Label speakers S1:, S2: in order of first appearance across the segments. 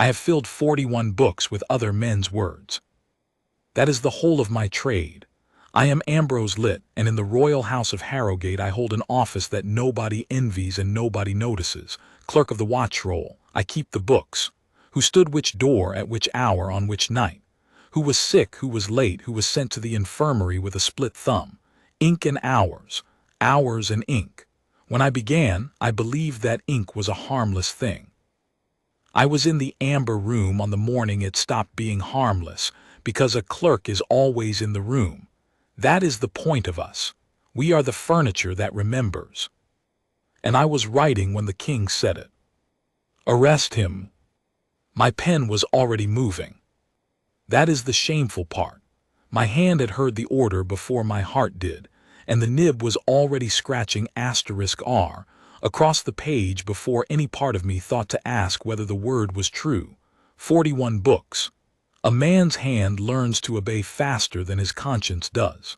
S1: I have filled 41 books with other men's words. That is the whole of my trade. I am Ambrose Litt, and in the royal house of Harrogate I hold an office that nobody envies and nobody notices. Clerk of the watch roll, I keep the books. Who stood which door at which hour on which night? Who was sick, who was late, who was sent to the infirmary with a split thumb? Ink and hours, hours and ink. When I began, I believed that ink was a harmless thing. I was in the amber room on the morning it stopped being harmless, because a clerk is always in the room. That is the point of us. We are the furniture that remembers. And I was writing when the king said it. Arrest him. My pen was already moving. That is the shameful part. My hand had heard the order before my heart did, and the nib was already scratching *R across the page before any part of me thought to ask whether the word was true. 41 books. A man's hand learns to obey faster than his conscience does.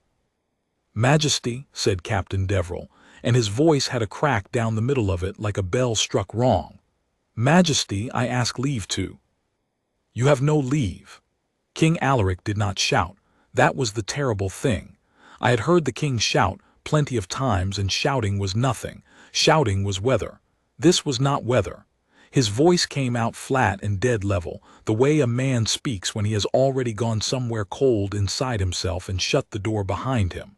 S1: Majesty, said Captain Deverell, and his voice had a crack down the middle of it like a bell struck wrong. Majesty, I ask leave to. You have no leave. King Alaric did not shout. That was the terrible thing. I had heard the king shout plenty of times, and shouting was nothing. Shouting was weather. This was not weather. His voice came out flat and dead level, the way a man speaks when he has already gone somewhere cold inside himself and shut the door behind him.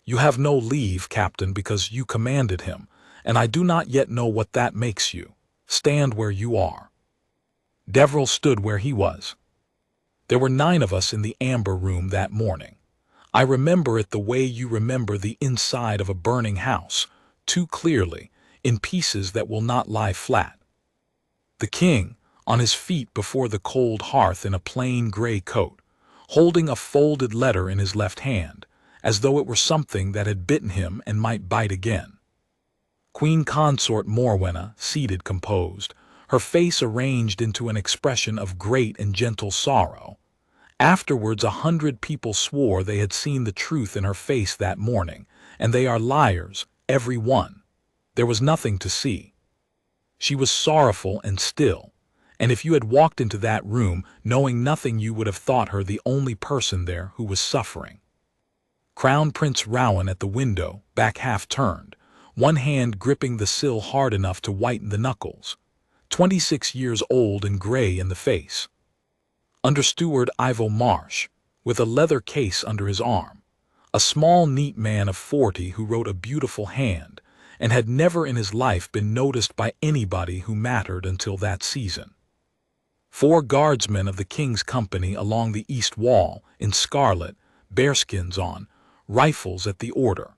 S1: You have no leave, Captain, because you commanded him, and I do not yet know what that makes you. Stand where you are. Deverell stood where he was. There were 9 of us in the amber room that morning. I remember it the way you remember the inside of a burning house, too clearly, in pieces that will not lie flat. The king, on his feet before the cold hearth in a plain gray coat, holding a folded letter in his left hand, as though it were something that had bitten him and might bite again. Queen Consort Morwenna, seated composed, her face arranged into an expression of great and gentle sorrow. Afterwards 100 people swore they had seen the truth in her face that morning, and they are liars, every one. There was nothing to see. She was sorrowful and still, and if you had walked into that room knowing nothing you would have thought her the only person there who was suffering. Crown Prince Rowan at the window, back half turned, one hand gripping the sill hard enough to whiten the knuckles. 26 years old and gray in the face. Under Steward Ivo Marsh, with a leather case under his arm. A small, neat man of 40 who wrote a beautiful hand, and had never in his life been noticed by anybody who mattered until that season. 4 guardsmen of the king's company along the east wall, in scarlet, bearskins on, rifles at the order.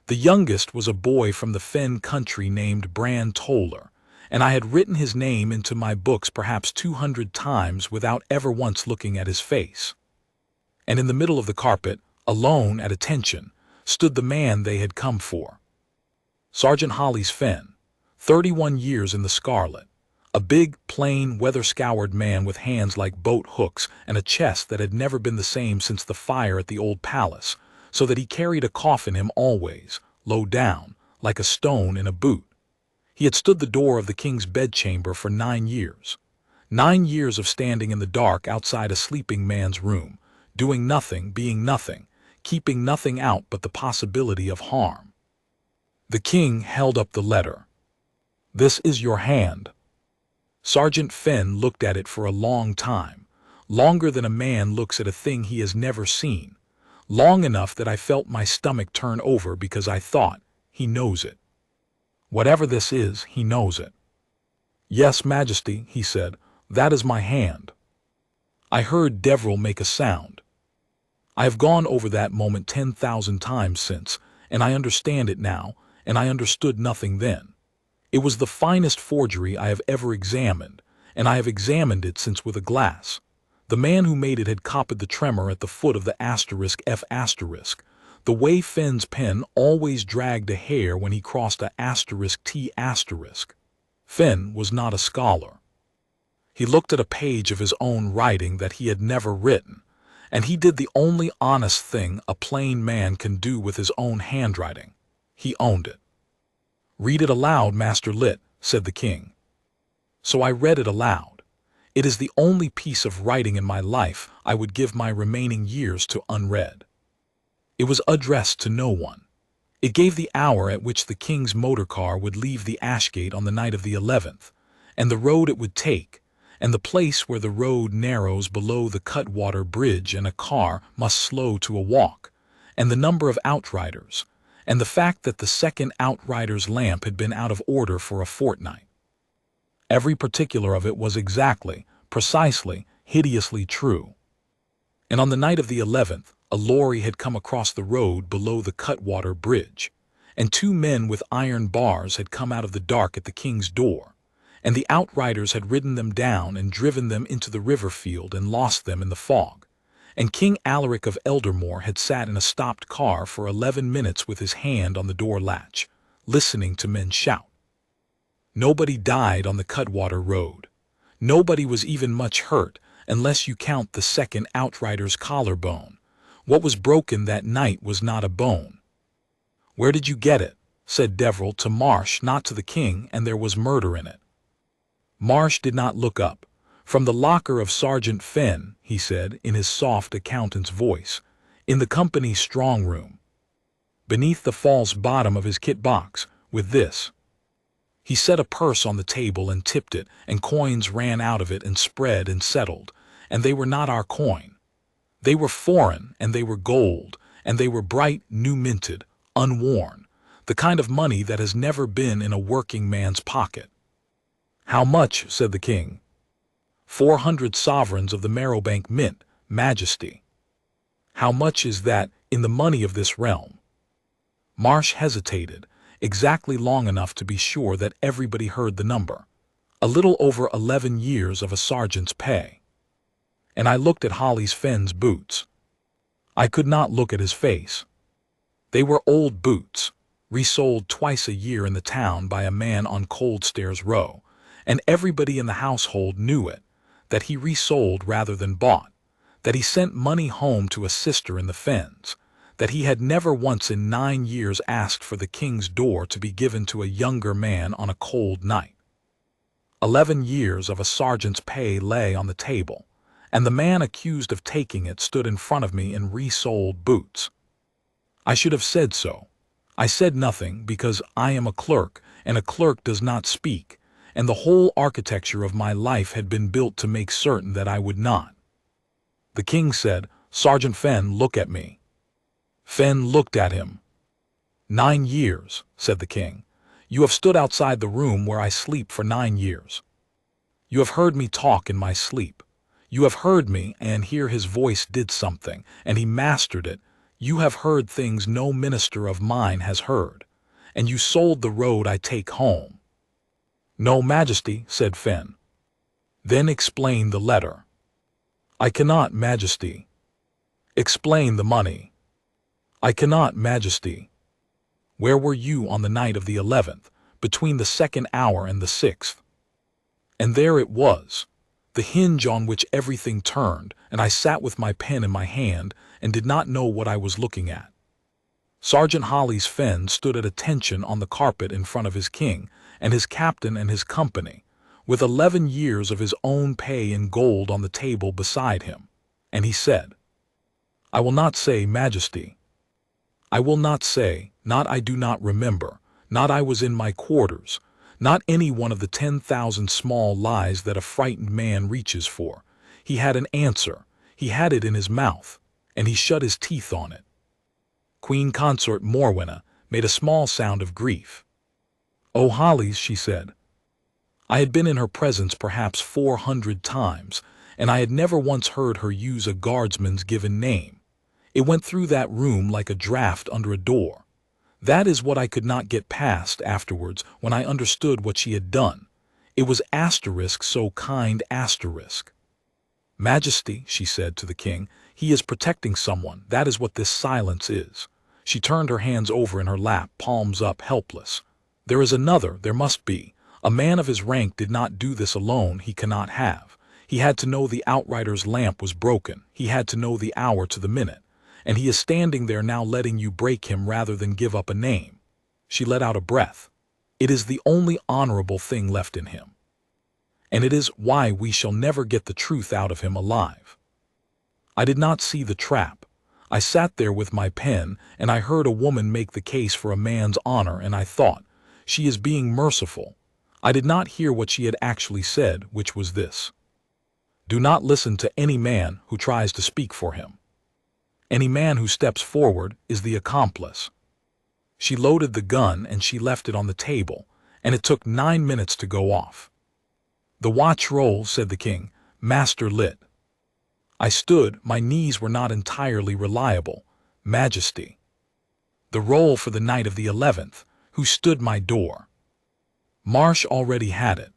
S1: The youngest was a boy from the Fenn country named Bran Toller, and I had written his name into my books perhaps 200 times without ever once looking at his face. And in the middle of the carpet, alone at attention, stood the man they had come for. Sergeant Hollis Fenn, 31 years in the scarlet, a big, plain, weather-scoured man with hands like boat hooks and a chest that had never been the same since the fire at the old palace, so that he carried a cough in him always, low down, like a stone in a boot. He had stood the door of the king's bedchamber for 9 years. 9 years of standing in the dark outside a sleeping man's room, doing nothing, being nothing, keeping nothing out but the possibility of harm. The king held up the letter. This is your hand. Sergeant Fenn looked at it for a long time, longer than a man looks at a thing he has never seen, long enough that I felt my stomach turn over because I thought, he knows it. Whatever this is, he knows it. Yes, Majesty, he said, that is my hand. I heard Deverell make a sound. I have gone over that moment 10,000 times since, and I understand it now, and I understood nothing then. It was the finest forgery I have ever examined, and I have examined it since with a glass. The man who made it had copied the tremor at the foot of the *F*, the way Fenn's pen always dragged a hair when he crossed a *T*. Fenn was not a scholar. He looked at a page of his own writing that he had never written, and he did the only honest thing a plain man can do with his own handwriting. He owned it. Read it aloud, Master Litt, said the king. So I read it aloud. It is the only piece of writing in my life I would give my remaining years to unread. It was addressed to no one. It gave the hour at which the king's motorcar would leave the Ashgate on the night of the 11th, and the road it would take, and the place where the road narrows below the Cutwater Bridge and a car must slow to a walk, and the number of outriders, and the fact that the second outrider's lamp had been out of order for a fortnight. Every particular of it was exactly, precisely, hideously true. And on the night of the 11th, a lorry had come across the road below the Cutwater Bridge, and 2 men with iron bars had come out of the dark at the king's door, and the outriders had ridden them down and driven them into the river field and lost them in the fog, and King Alaric of Eldermore had sat in a stopped car for 11 minutes with his hand on the door latch, listening to men shout. Nobody died on the Cutwater Road. Nobody was even much hurt, unless you count the second outrider's collarbone. What was broken that night was not a bone. "Where did you get it?" said Deverell to Marsh, not to the king, and there was murder in it. Marsh did not look up. "From the locker of Sergeant Fenn," he said, in his soft accountant's voice, "in the company's strong room. Beneath the false bottom of his kit box, with this." He set a purse on the table and tipped it, and coins ran out of it and spread and settled, and they were not our coin. They were foreign, and they were gold, and they were bright, new-minted, unworn, the kind of money that has never been in a working man's pocket. "How much?" said the king. 400 sovereigns of the Marrowbank Mint, Majesty." "How much is that in the money of this realm?" Marsh hesitated, exactly long enough to be sure that everybody heard the number. "A little over 11 years of a sergeant's pay." And I looked at Hollis Fenn's boots. I could not look at his face. They were old boots, resold twice a year in the town by a man on Coldstairs Row, and everybody in the household knew it, that he resold rather than bought, that he sent money home to a sister in the Fens, that he had never once in 9 years asked for the king's door to be given to a younger man on a cold night. 11 years of a sergeant's pay lay on the table, and the man accused of taking it stood in front of me in resoled boots. I should have said so. I said nothing because I am a clerk, and a clerk does not speak, and the whole architecture of my life had been built to make certain that I would not. The king said, "Sergeant Fenn, look at me." Fenn looked at him. "9 years," said the king. "You have stood outside the room where I sleep for 9 years. You have heard me talk in my sleep. You have heard me, and here his voice did something, and he mastered it. You have heard things no minister of mine has heard, and you sold the road I take home." "No, Majesty," said Fenn. "Then explain the letter." "I cannot, Majesty." "Explain the money." "I cannot, Majesty." "Where were you on the night of the 11th, between the 2nd hour and the 6th?" And there it was, the hinge on which everything turned, and I sat with my pen in my hand and did not know what I was looking at. Sergeant Hollis Fenn stood at attention on the carpet in front of his king and his captain and his company, with 11 years of his own pay in gold on the table beside him, and he said, "I will not say, Majesty. I will not say, not I do not remember, not I was in my quarters, not any one of the 10,000 small lies that a frightened man reaches for. He had an answer, he had it in his mouth, and he shut his teeth on it." Queen Consort Morwenna made a small sound of grief. "Oh, Hollis," she said. I had been in her presence perhaps 400 times, and I had never once heard her use a guardsman's given name. It went through that room like a draft under a door. That is what I could not get past afterwards when I understood what she had done. It was asterisk so kind asterisk. "Majesty," she said to the king, "he is protecting someone. That is what this silence is." She turned her hands over in her lap, palms up, helpless. "There is another, there must be. A man of his rank did not do this alone, he cannot have. He had to know the outrider's lamp was broken. He had to know the hour to the minute. And he is standing there now letting you break him rather than give up a name." She let out a breath. "It is the only honorable thing left in him." and it is why we shall never get the truth out of him alive. I did not see the trap. I sat there with my pen, and I heard a woman make the case for a man's honor, and I thought, she is being merciful. I did not hear what she had actually said, which was this: do not listen to any man who tries to speak for him. Any man who steps forward is the accomplice. She loaded the gun and she left it on the table, and it took 9 minutes to go off. "The watch roll," said the king. "Master lit." I stood, my knees were not entirely reliable. "Majesty." "The roll for the night of the 11th, who stood my door." Marsh already had it.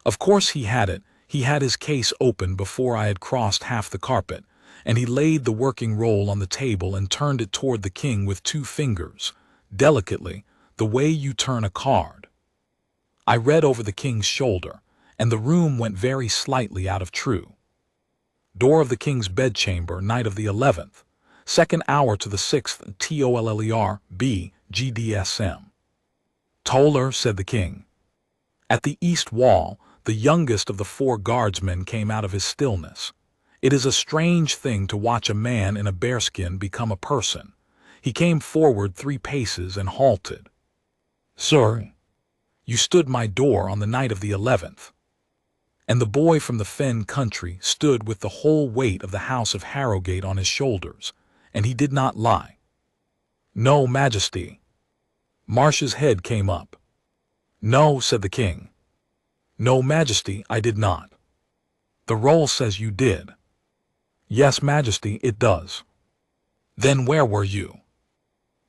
S1: Of course he had it. He had his case open before I had crossed half the carpet, and he laid the working roll on the table and turned it toward the king with 2 fingers, delicately, the way you turn a card. I read over the king's shoulder, and the room went very slightly out of true. Door of the king's bedchamber, night of the 11th, 2nd hour to the 6th, TOLLER, B, GDSM. "Toller," said the king. At the east wall, the youngest of the 4 guardsmen came out of his stillness. It is a strange thing to watch a man in a bearskin become a person. He came forward 3 paces and halted. "Sir, you stood my door on the night of the 11th. And the boy from the Fenn country stood with the whole weight of the house of Harrogate on his shoulders, and he did not lie." "No, Majesty." Marsh's head came up. "No," said the king. "No, Majesty, I did not." "The roll says you did." "Yes, Majesty, it does." "Then where were you?"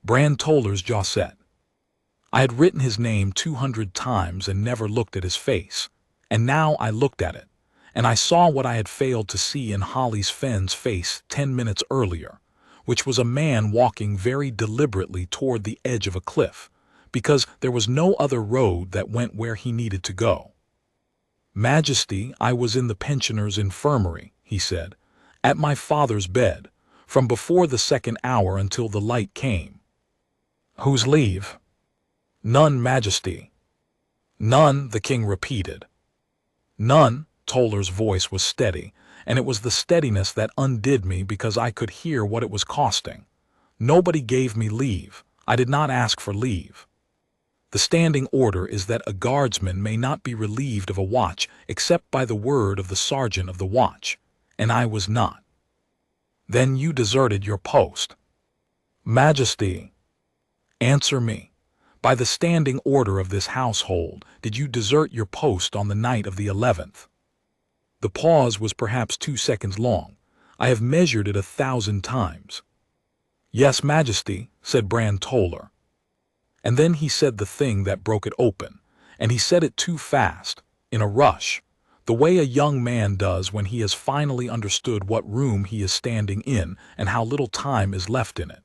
S1: Bran Toller's jaw set. I had written his name 200 times and never looked at his face, and now I looked at it, and I saw what I had failed to see in Hollis Fenn's face 10 minutes earlier, which was a man walking very deliberately toward the edge of a cliff, because there was no other road that went where he needed to go. "Majesty, I was in the pensioner's infirmary," he said, "at my father's bed, from before the 2nd hour until the light came." "Whose leave?" "None, Majesty." "None," the king repeated. "None." Toller's voice was steady, and it was the steadiness that undid me because I could hear what it was costing. "Nobody gave me leave. I did not ask for leave. The standing order is that a guardsman may not be relieved of a watch except by the word of the sergeant of the watch, and I was not." "Then you deserted your post." "Majesty." "Answer me. By the standing order of this household, did you desert your post on the night of the 11th? The pause was perhaps 2 seconds long. I have measured it 1,000 times. "Yes, Majesty," said Bran Toller. And then he said the thing that broke it open, and he said it too fast, in a rush, the way a young man does when he has finally understood what room he is standing in and how little time is left in it.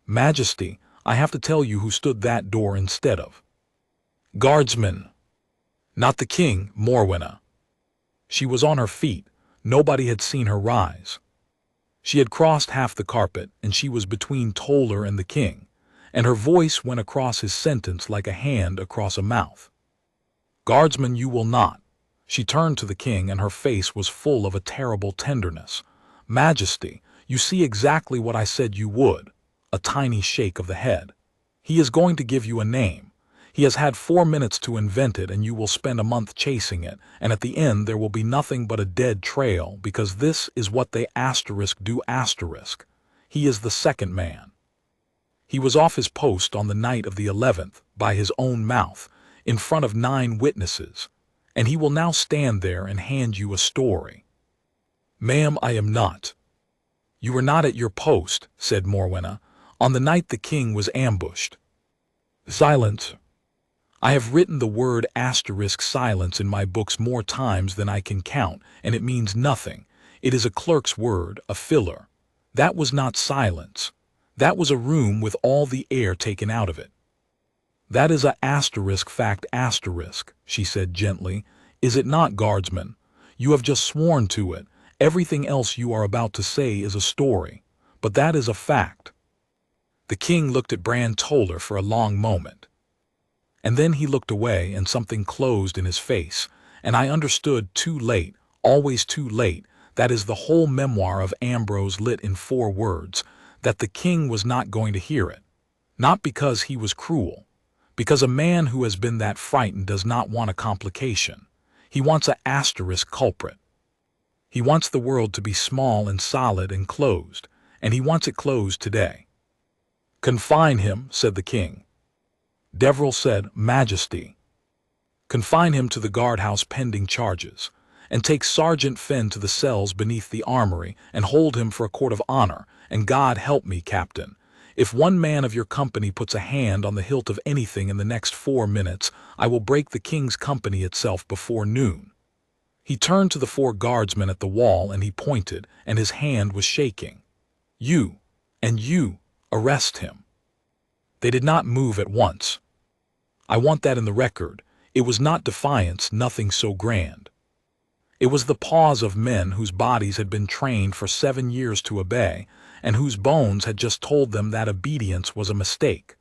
S1: "Majesty, I have to tell you who stood that door instead of." "Guardsman." "Not the king, Morwenna." She was on her feet. Nobody had seen her rise. She had crossed half the carpet, and she was between Toller and the king, and her voice went across his sentence like a hand across a mouth. "Guardsman, you will not." She turned to the king, and her face was full of a terrible tenderness. "Majesty, you see exactly what I said you would." A tiny shake of the head. "He is going to give you a name. He has had 4 minutes to invent it, and you will spend a month chasing it, and at the end there will be nothing but a dead trail, because this is what they do. He is the 2nd man. He was off his post on the night of the 11th, by his own mouth, in front of 9 witnesses, and he will now stand there and hand you a story." "Ma'am, I am not." "You were not at your post," said Morwenna, "on the night the king was ambushed." "Silence." I have written the word *silence in my books more times than I can count, and it means nothing. It is a clerk's word, a filler. That was not silence. That was a room with all the air taken out of it. "That is a fact *, she said gently. "Is it not, guardsman? You have just sworn to it. Everything else you are about to say is a story. But that is a fact." The king looked at Bran Toller for a long moment. And then he looked away, and something closed in his face, and I understood too late, always too late, that is the whole memoir of Ambrose Litt in 4 words, that the king was not going to hear it. Not because he was cruel, because a man who has been that frightened does not want a complication. He wants a asterisk culprit. He wants the world to be small and solid and closed, and he wants it closed today. "Confine him," said the king. Deverell said, "Majesty." "Confine him to the guardhouse pending charges, and take Sergeant Fenn to the cells beneath the armory, and hold him for a court of honor, and God help me, Captain, if one man of your company puts a hand on the hilt of anything in the next 4 minutes, I will break the king's company itself before noon." He turned to the 4 guardsmen at the wall and he pointed, and his hand was shaking. "You, and you, arrest him." They did not move at once. I want that in the record. It was not defiance, nothing so grand. It was the pause of men whose bodies had been trained for 7 years to obey, and whose bones had just told them that obedience was a mistake.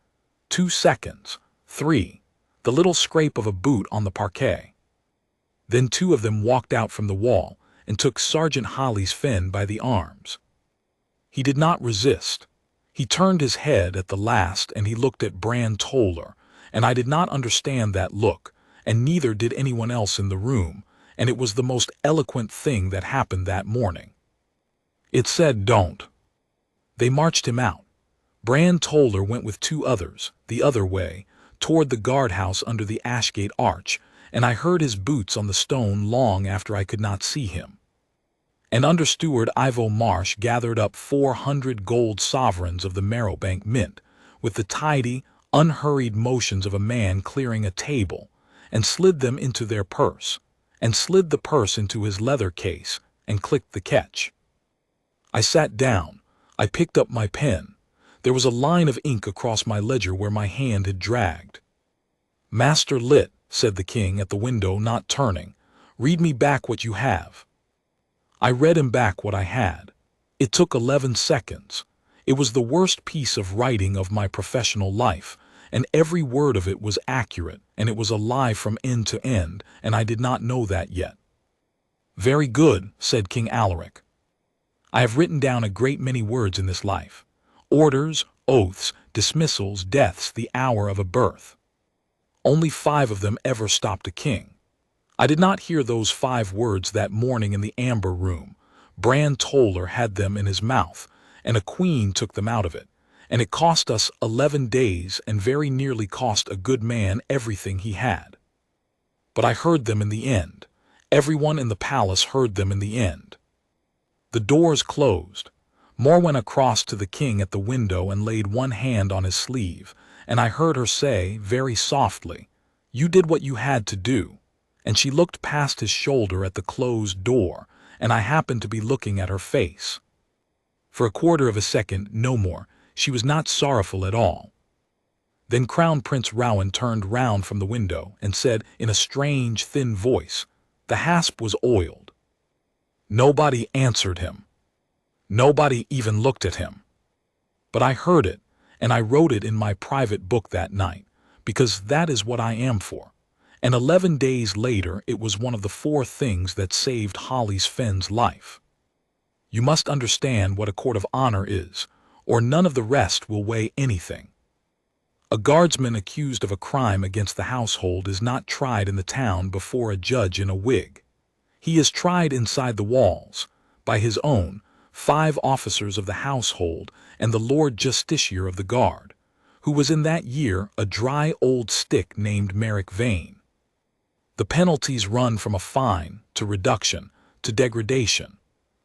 S1: 2 seconds, 3, the little scrape of a boot on the parquet. Then 2 of them walked out from the wall and took Sergeant Hollis Fenn by the arms. He did not resist. He turned his head at the last and he looked at Bran Toller, and I did not understand that look, and neither did anyone else in the room, and it was the most eloquent thing that happened that morning. It said, "Don't." They marched him out. Bran Toller went with 2 others, the other way, toward the guardhouse under the Ashgate arch, and I heard his boots on the stone long after I could not see him. And under Steward Ivo Marsh gathered up 400 gold sovereigns of the Marrowbank Mint, with the tidy, unhurried motions of a man clearing a table, and slid them into their purse, and slid the purse into his leather case, and clicked the catch. I sat down. I picked up my pen. There was a line of ink across my ledger where my hand had dragged. "Master Litt," said the king at the window, not turning, "read me back what you have." I read him back what I had. It took 11 seconds. It was the worst piece of writing of my professional life, and every word of it was accurate, and it was a lie from end to end, and I did not know that yet. "Very good," said King Alaric. "I have written down a great many words in this life. Orders, oaths, dismissals, deaths, the hour of a birth. Only 5 of them ever stopped a king. I did not hear those 5 words that morning in the amber room. Bran Toller had them in his mouth, and a queen took them out of it, and it cost us 11 days and very nearly cost a good man everything he had. But I heard them in the end. Everyone in the palace heard them in the end. The doors closed. More went across to the king at the window and laid one hand on his sleeve, and I heard her say, very softly, "You did what you had to do." And she looked past his shoulder at the closed door, and I happened to be looking at her face. For a quarter of a second, no more, she was not sorrowful at all. Then Crown Prince Rowan turned round from the window and said in a strange, thin voice, "The hasp was oiled." Nobody answered him. Nobody even looked at him. But I heard it, and I wrote it in my private book that night, because that is what I am for. And 11 days later it was one of the 4 things that saved Hollis Fenn's life. You must understand what a court of honor is, or none of the rest will weigh anything. A guardsman accused of a crime against the household is not tried in the town before a judge in a wig. He is tried inside the walls, by his own 5 officers of the household and the Lord Justiciar of the Guard, who was in that year a dry old stick named Merrick Vane. The penalties run from a fine to reduction to degradation,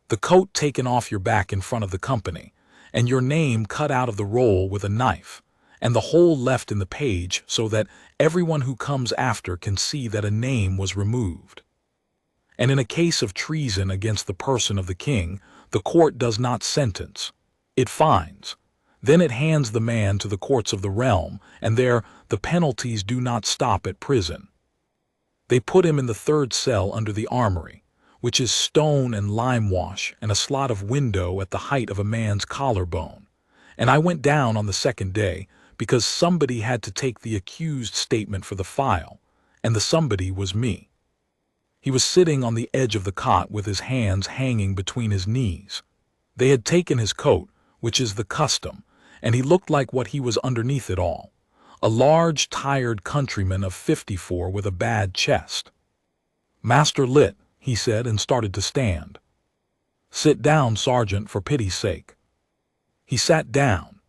S1: the coat taken off your back in front of the company, and your name cut out of the roll with a knife, and the whole left in the page so that everyone who comes after can see that a name was removed. And in a case of treason against the person of the king, the court does not sentence, it fines. Then it hands the man to the courts of the realm, and there the penalties do not stop at prison. They put him in the 3rd cell under the armory, which is stone and lime wash and a slot of window at the height of a man's collarbone. And I went down on the 2nd day because somebody had to take the accused statement for the file, and the somebody was me. He was sitting on the edge of the cot with his hands hanging between his knees. They had taken his coat, which is the custom, and he looked like what he was underneath it all, a large, tired countryman of 54 with a bad chest. "Master Lit," he said, and started to stand. "Sit down, Sergeant, for pity's sake." He sat down.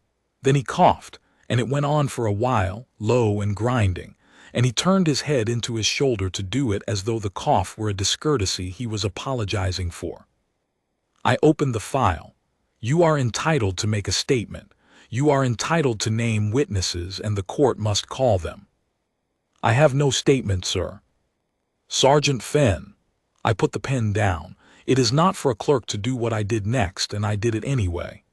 S1: Then he coughed, and it went on for a while, low and grinding, and he turned his head into his shoulder to do it as though the cough were a discourtesy he was apologizing for. I opened the file. "You are entitled to make a statement. You are entitled to name witnesses, and the court must call them." "I have no statement, sir." "Sergeant Fenn." I put the pen down. "It is not for a clerk to do what I did next, and I did it anyway.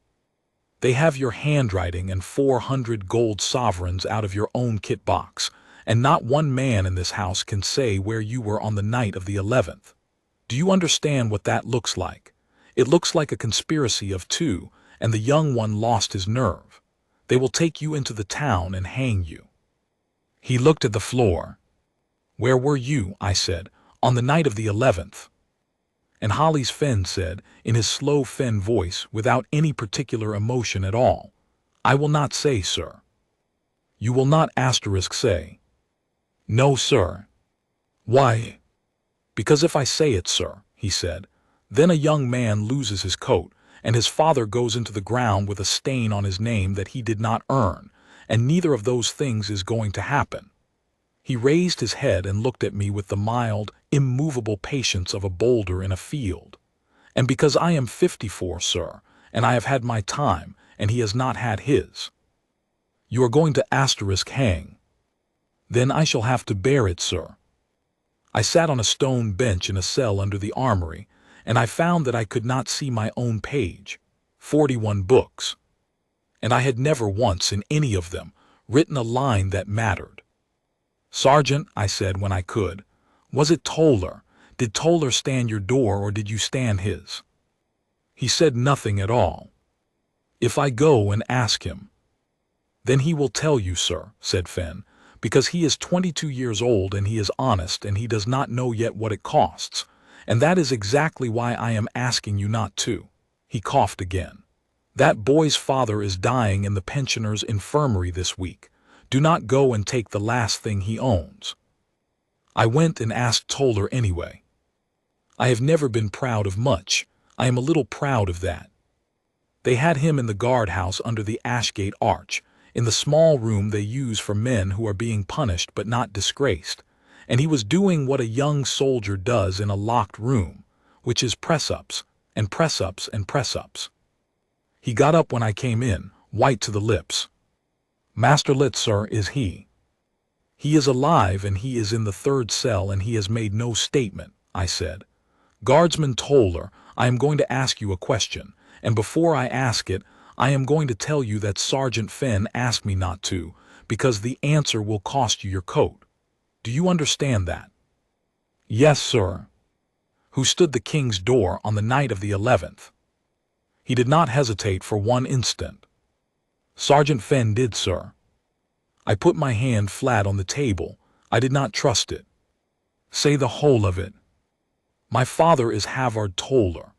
S1: They have your handwriting and 400 gold sovereigns out of your own kit box, and not one man in this house can say where you were on the night of the 11th. Do you understand what that looks like? It looks like a conspiracy of two, and the young one lost his nerve. They will take you into the town and hang you." He looked at the floor. "Where were you," I said, "on the night of the 11th? And Hollis Fenn said, in his slow Fenn voice, without any particular emotion at all, "I will not say, sir." "You will not say?" "No, sir." "Why?" "Because if I say it, sir," he said, "then a young man loses his coat, and his father goes into the ground with a stain on his name that he did not earn, and neither of those things is going to happen." He raised his head and looked at me with the mild, immovable patience of a boulder in a field. "And because I am 54, sir, and I have had my time, and he has not had his." "You are going to hang." "Then I shall have to bear it, sir." I sat on a stone bench in a cell under the armory, and I found that I could not see my own page. 41 books. And I had never once in any of them written a line that mattered. "Sergeant," I said when I could, "was it Toller? Did Toller stand your door, or did you stand his?" He said nothing at all. "If I go and ask him?" "Then he will tell you, sir," said Fenn, "because he is 22 years old and he is honest and he does not know yet what it costs, and that is exactly why I am asking you not to." He coughed again. "That boy's father is dying in the pensioners' infirmary this week. Do not go and take the last thing he owns." I went and asked Toller anyway. I have never been proud of much. I am a little proud of that. They had him in the guardhouse under the Ashgate arch, in the small room they use for men who are being punished but not disgraced, and he was doing what a young soldier does in a locked room, which is press-ups and press-ups and press-ups. He got up when I came in, white to the lips. "Master Lit, sir, is he?" "He is alive, and he is in the 3rd cell, and he has made no statement," I said. "Guardsman Toller, I am going to ask you a question, and before I ask it, I am going to tell you that Sergeant Fenn asked me not to, because the answer will cost you your coat. Do you understand that?" "Yes, sir." "Who stood the king's door on the night of the 11th? He did not hesitate for one instant. "Sergeant Fenn did, sir." I put my hand flat on the table. I did not trust it. "Say the whole of it." "My father is Havard Toller."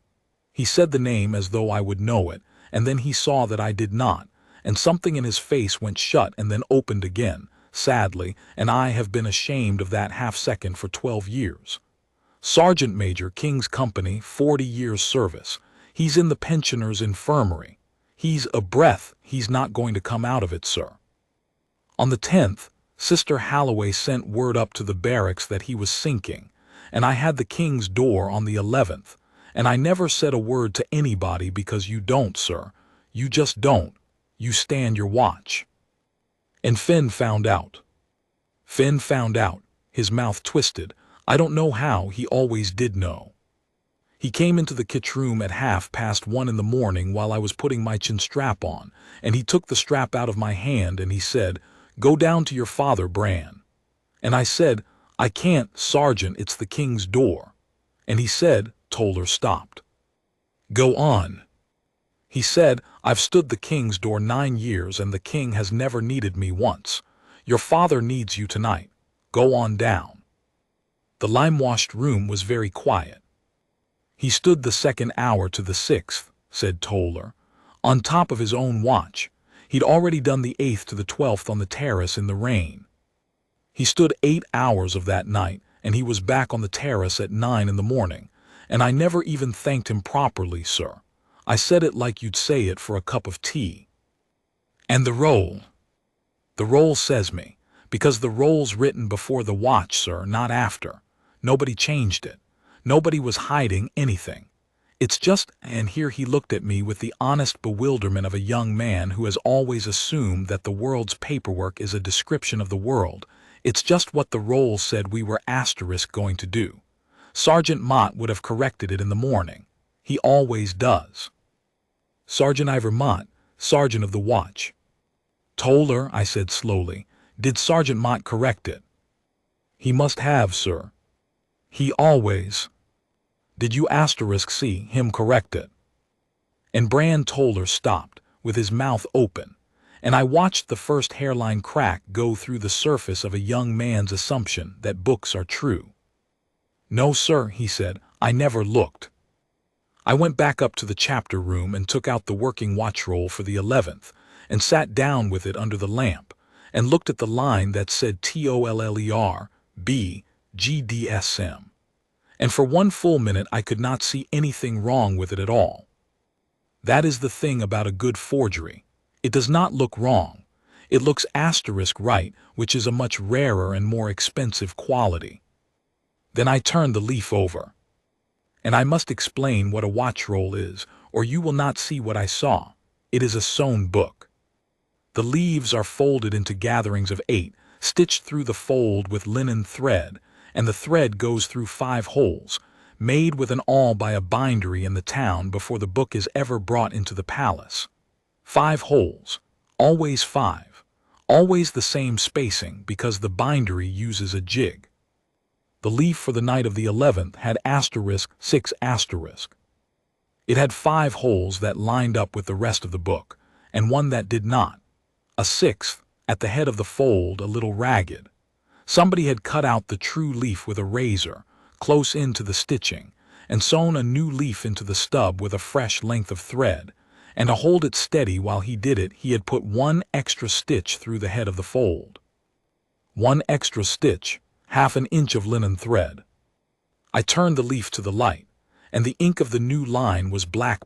S1: He said the name as though I would know it, and then he saw that I did not, and something in his face went shut and then opened again, sadly, and I have been ashamed of that half-second for 12 years. "Sergeant Major, King's Company, 40 years' service. He's in the pensioners' infirmary. He's a breath, he's not going to come out of it, sir. On the 10th, Sister Halloway sent word up to the barracks that he was sinking, and I had the king's door on the 11th, and I never said a word to anybody because you don't, sir. You just don't. You stand your watch." "And Fenn found out." "Fenn found out." His mouth twisted. "I don't know how, he always did know. He came into the kitchen room at 1:30 in the morning while I was putting my chin strap on, and he took the strap out of my hand and he said, 'Go down to your father, Bran.' And I said, 'I can't, Sergeant, it's the king's door.' And he said," Toller stopped. "Go on." "He said, 'I've stood the king's door 9 years and the king has never needed me once. Your father needs you tonight. Go on down.'" The lime-washed room was very quiet. "He stood the 2nd hour to the 6th, said Toller, on top of his own watch. He'd already done the 8th to the 12th on the terrace in the rain. He stood 8 hours of that night, and he was back on the terrace at 9 in the morning, and I never even thanked him properly, sir. I said it like you'd say it for a cup of tea." "And the roll?" "The roll says me, because the roll's written before the watch, sir, not after. Nobody changed it. Nobody was hiding anything. It's just," and here he looked at me with the honest bewilderment of a young man who has always assumed that the world's paperwork is a description of the world, "it's just what the roll said we were going to do. Sergeant Mott would have corrected it in the morning. He always does." "Sergeant Ivor Mott, sergeant of the watch." "Toller," I said slowly, "did Sergeant Mott correct it?" "He must have, sir. He always—" "Did you see him correct it?" And Brand Toller stopped, with his mouth open, and I watched the first hairline crack go through the surface of a young man's assumption that books are true. "No, sir," he said, "I never looked." I went back up to the chapter room and took out the working watch roll for the 11th, and sat down with it under the lamp, and looked at the line that said TOLLER B GDSM. And for one full minute I could not see anything wrong with it at all. That is the thing about a good forgery. It does not look wrong. It looks right, which is a much rarer and more expensive quality. Then I turned the leaf over. And I must explain what a watch roll is, or you will not see what I saw. It is a sewn book. The leaves are folded into gatherings of 8, stitched through the fold with linen thread, and the thread goes through 5 holes, made with an awl by a bindery in the town before the book is ever brought into the palace. 5 holes, always 5, always the same spacing because the bindery uses a jig. The leaf for the night of the 11th had *6*. It had 5 holes that lined up with the rest of the book, and one that did not. A 6th, at the head of the fold, a little ragged. Somebody had cut out the true leaf with a razor, close into the stitching, and sewn a new leaf into the stub with a fresh length of thread, and to hold it steady while he did it he had put 1 extra stitch through the head of the fold. 1 extra stitch, half an inch of linen thread. I turned the leaf to the light, and the ink of the new line was black,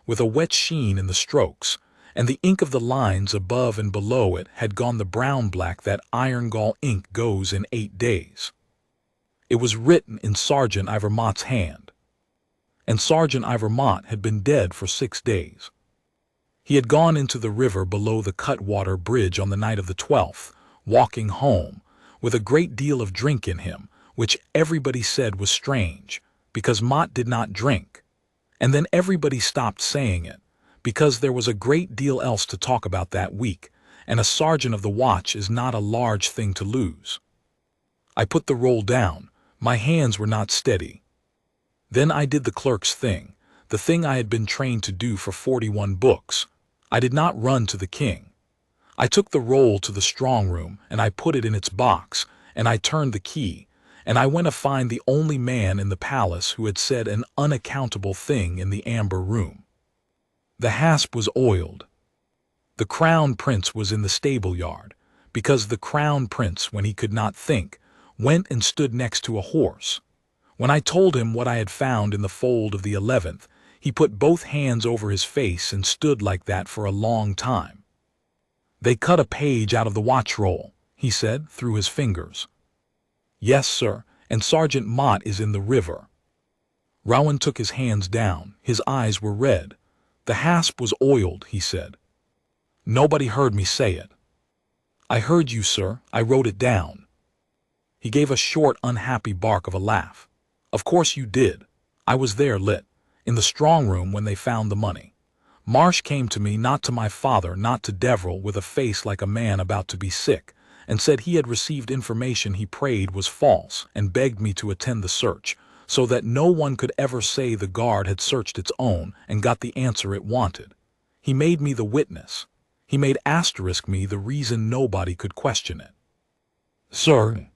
S1: with a wet sheen in the strokes, and the ink of the lines above and below it had gone the brown-black that iron-gall ink goes in 8 days. It was written in Sergeant Ivor Mott's hand. And Sergeant Ivor Mott had been dead for 6 days. He had gone into the river below the Cutwater Bridge on the night of the 12th, walking home, with a great deal of drink in him, which everybody said was strange, because Mott did not drink. And then everybody stopped saying it, because there was a great deal else to talk about that week, and a sergeant of the watch is not a large thing to lose. I put the roll down. My hands were not steady. Then I did the clerk's thing, the thing I had been trained to do for 41 books. I did not run to the king. I took the roll to the strong room, and I put it in its box, and I turned the key, and I went to find the only man in the palace who had said an unaccountable thing in the amber room. The hasp was oiled. The crown prince was in the stable yard, because the crown prince, when he could not think, went and stood next to a horse. When I told him what I had found in the fold of the 11th, he put both hands over his face and stood like that for a long time. "They cut a page out of the watch roll," he said, through his fingers. "Yes, sir, and Sergeant Mott is in the river." Rowan took his hands down. His eyes were red. "The hasp was oiled," he said. "Nobody heard me say it." "I heard you, sir. I wrote it down." He gave a short, unhappy bark of a laugh. "Of course you did. I was there, in the strong room when they found the money. Marsh came to me, not to my father, not to Deverell, with a face like a man about to be sick, and said he had received information he prayed was false, and begged me to attend the search, so that no one could ever say the guard had searched its own and got the answer it wanted. He made me the witness. He made *me the reason nobody could question it." "Sir,"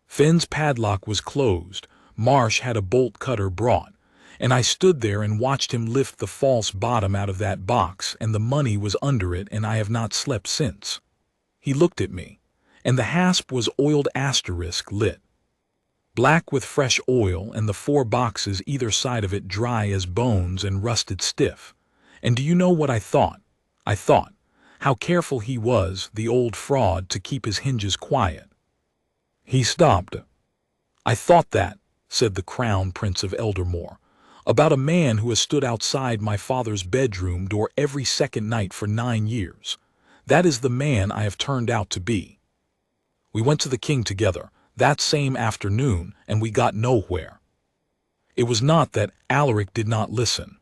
S1: Fenn's padlock was closed, Marsh had a bolt cutter brought, and I stood there and watched him lift the false bottom out of that box, and the money was under it, and I have not slept since. He looked at me, and the hasp was oiled asterisk lit, black with fresh oil, and the 4 boxes either side of it dry as bones and rusted stiff. And do you know what I thought? I thought, how careful he was, the old fraud, to keep his hinges quiet. He stopped. I thought that, said the Crown Prince of Eldermore, about a man who has stood outside my father's bedroom door every second night for 9 years. That is the man I have turned out to be. We went to the king together that same afternoon, and we got nowhere. It was not that Alaric did not listen.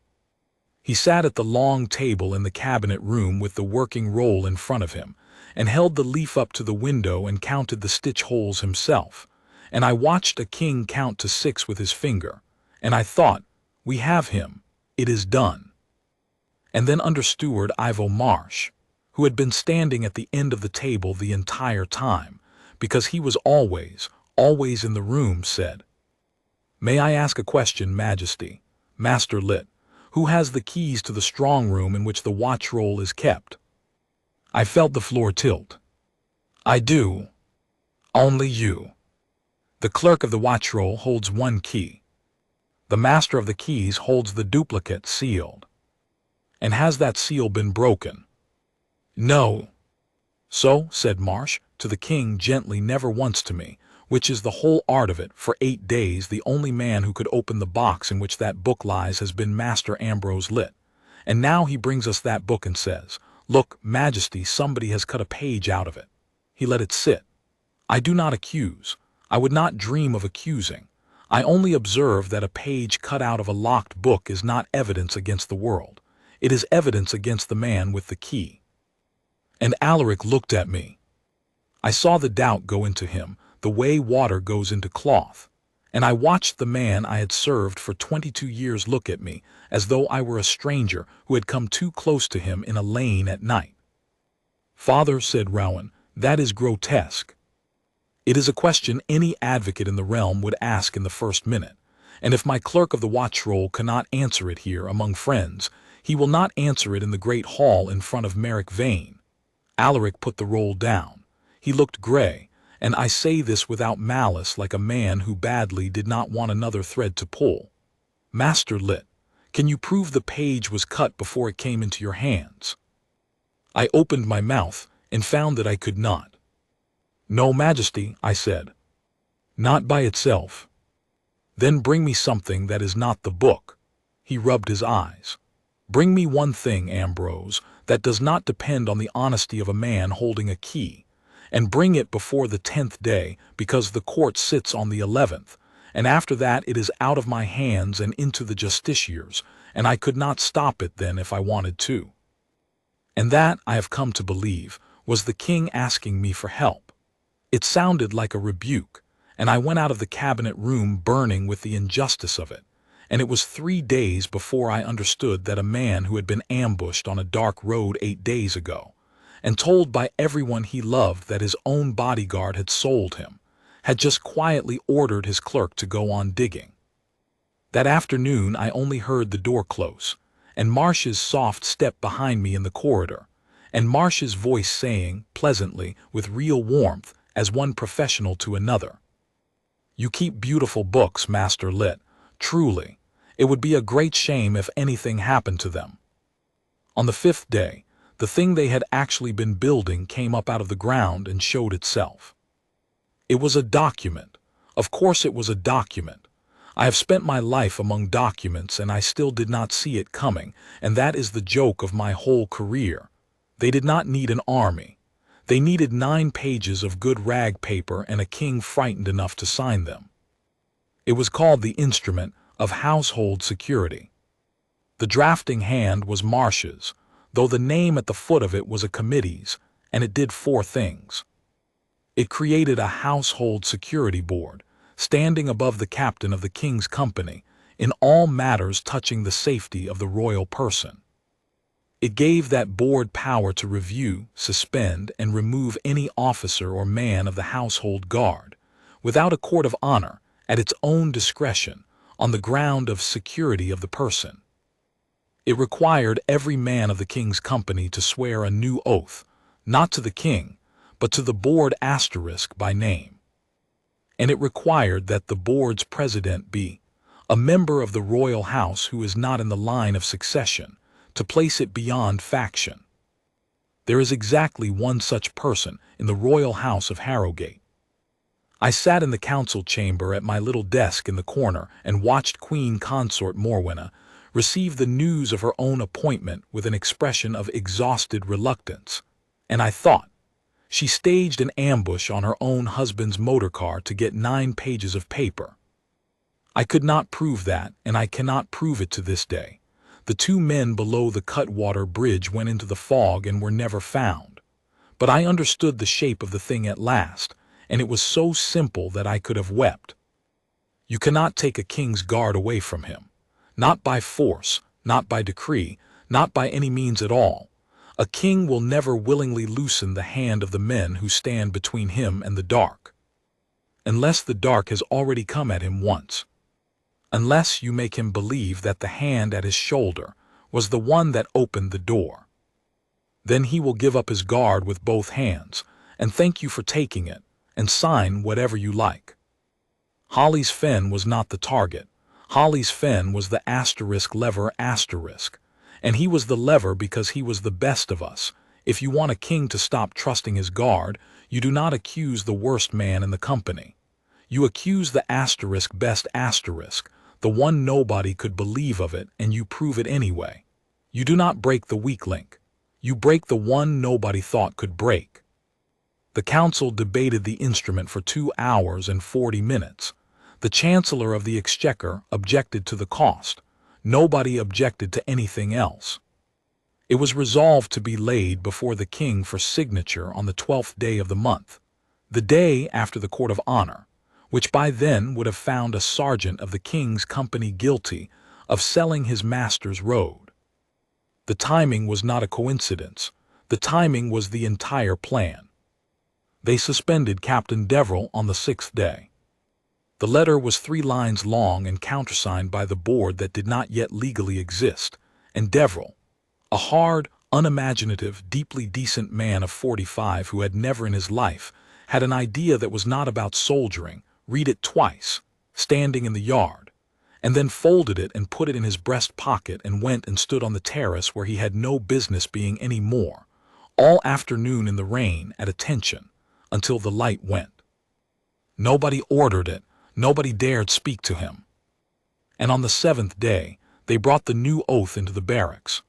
S1: He sat at the long table in the cabinet room with the working roll in front of him, and held the leaf up to the window and counted the stitch holes himself. And I watched a king count to 6 with his finger, and I thought, we have him, it is done. And then under Steward Ivo Marsh, who had been standing at the end of the table the entire time, because he was always in the room, said, "May I ask a question, Majesty? Master Lit, who has the keys to the strong room in which the watch roll is kept?" I felt the floor tilt. "I do. Only you. The clerk of the watch roll holds 1 key. The master of the keys holds the duplicate sealed." "And has that seal been broken?" "No." "So," said Marsh to the king gently, "never once to me, which is the whole art of it. For 8 days the only man who could open the box in which that book lies has been Master Ambrose Lit. And now he brings us that book and says, 'Look, Majesty, somebody has cut a page out of it.' He let it sit. I do not accuse. I would not dream of accusing. I only observe that a page cut out of a locked book is not evidence against the world. It is evidence against the man with the key." And Alaric looked at me. I saw the doubt go into him, the way water goes into cloth, and I watched the man I had served for 22 years look at me, as though I were a stranger who had come too close to him in a lane at night. "Father," said Rowan, "that is grotesque. It is a question any advocate in the realm would ask in the first minute, and if my clerk of the watch roll cannot answer it here among friends, he will not answer it in the great hall in front of Merrick Vane." Alaric put the roll down. He looked gray, and I say this without malice, like a man who badly did not want another thread to pull. "Master Lit, can you prove the page was cut before it came into your hands?" I opened my mouth and found that I could not. "No, Majesty," I said. "Not by itself." "Then bring me something that is not the book." He rubbed his eyes. "Bring me one thing, Ambrose, that does not depend on the honesty of a man holding a key, and bring it before the 10th day, because the court sits on the 11th, and after that it is out of my hands and into the justiciar's, and I could not stop it then if I wanted to." And that, I have come to believe, was the king asking me for help. It sounded like a rebuke, and I went out of the cabinet room burning with the injustice of it, and it was 3 days before I understood that a man who had been ambushed on a dark road 8 days ago, and told by everyone he loved that his own bodyguard had sold him, had just quietly ordered his clerk to go on digging. That afternoon I only heard the door close, and Marsh's soft step behind me in the corridor, and Marsh's voice saying, pleasantly, with real warmth, as one professional to another, "You keep beautiful books, Master Lit. Truly, it would be a great shame if anything happened to them." On the 5th day, the thing they had actually been building came up out of the ground and showed itself. It was a document. Of course it was a document. I have spent my life among documents, and I still did not see it coming, and that is the joke of my whole career. They did not need an army. They needed 9 pages of good rag paper and a king frightened enough to sign them. It was called the Instrument of Household Security. The drafting hand was Marsh's, though the name at the foot of it was a committee's, and it did 4 things. It created a household security board, standing above the captain of the king's company, in all matters touching the safety of the royal person. It gave that board power to review, suspend, and remove any officer or man of the household guard, without a court of honor, at its own discretion, on the ground of security of the person. It required every man of the king's company to swear a new oath, not to the king, but to the board * by name. And it required that the board's president be a member of the royal house who is not in the line of succession, to place it beyond faction. There is exactly one such person in the royal house of Harrogate. I sat in the council chamber at my little desk in the corner and watched Queen Consort Morwenna receive the news of her own appointment with an expression of exhausted reluctance, and I thought, she staged an ambush on her own husband's motorcar to get 9 pages of paper. I could not prove that, and I cannot prove it to this day. The 2 men below the Cutwater Bridge went into the fog and were never found. But I understood the shape of the thing at last, and it was so simple that I could have wept. You cannot take a king's guard away from him. Not by force, not by decree, not by any means at all. A king will never willingly loosen the hand of the men who stand between him and the dark, unless the dark has already come at him once. Unless you make him believe that the hand at his shoulder was the one that opened the door. Then he will give up his guard with both hands, and thank you for taking it, and sign whatever you like. Hollis Fenn was not the target. Hollis Fenn was the lever *, and he was the lever because he was the best of us. If you want a king to stop trusting his guard, you do not accuse the worst man in the company. You accuse the best *, the one nobody could believe of it, and you prove it anyway. You do not break the weak link. You break the one nobody thought could break. The council debated the instrument for 2 hours and 40 minutes. The Chancellor of the Exchequer objected to the cost. Nobody objected to anything else. It was resolved to be laid before the king for signature on the 12th day of the month, the day after the court of honor, which by then would have found a sergeant of the king's company guilty of selling his master's road. The timing was not a coincidence. The timing was the entire plan. They suspended Captain Deverell on the 6th day. The letter was 3 lines long and countersigned by the board that did not yet legally exist, and Deverell, a hard, unimaginative, deeply decent man of 45 who had never in his life had an idea that was not about soldiering, read it twice, standing in the yard, and then folded it and put it in his breast pocket and went and stood on the terrace where he had no business being any more, all afternoon in the rain at attention, until the light went. Nobody ordered it. Nobody dared speak to him. And on the 7th day, they brought the new oath into the barracks.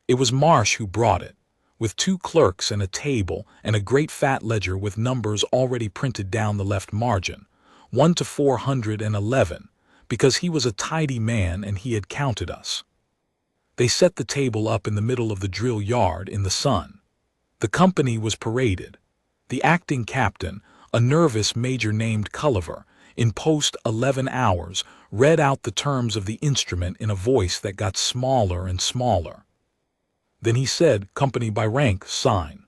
S1: It was Marsh who brought it, with 2 clerks and a table and a great fat ledger with numbers already printed down the left margin, 1 to 411, because he was a tidy man and he had counted us. They set the table up in the middle of the drill yard in the sun. The company was paraded. The acting captain, a nervous major named Culliver, in post 11 hours, read out the terms of the instrument in a voice that got smaller and smaller. Then he said, "Company by rank, sign."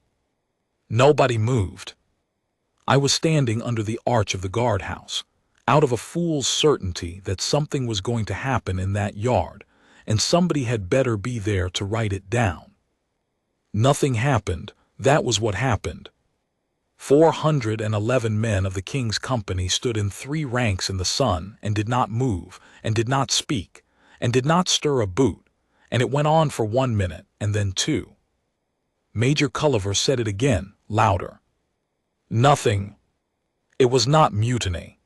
S1: Nobody moved. I was standing under the arch of the guardhouse, out of a fool's certainty that something was going to happen in that yard, and somebody had better be there to write it down. Nothing happened. That was what happened. 411 men of the king's company stood in 3 ranks in the sun and did not move, and did not speak, and did not stir a boot, and it went on for 1 minute, and then 2. Major Culliver said it again, louder. Nothing. It was not mutiny.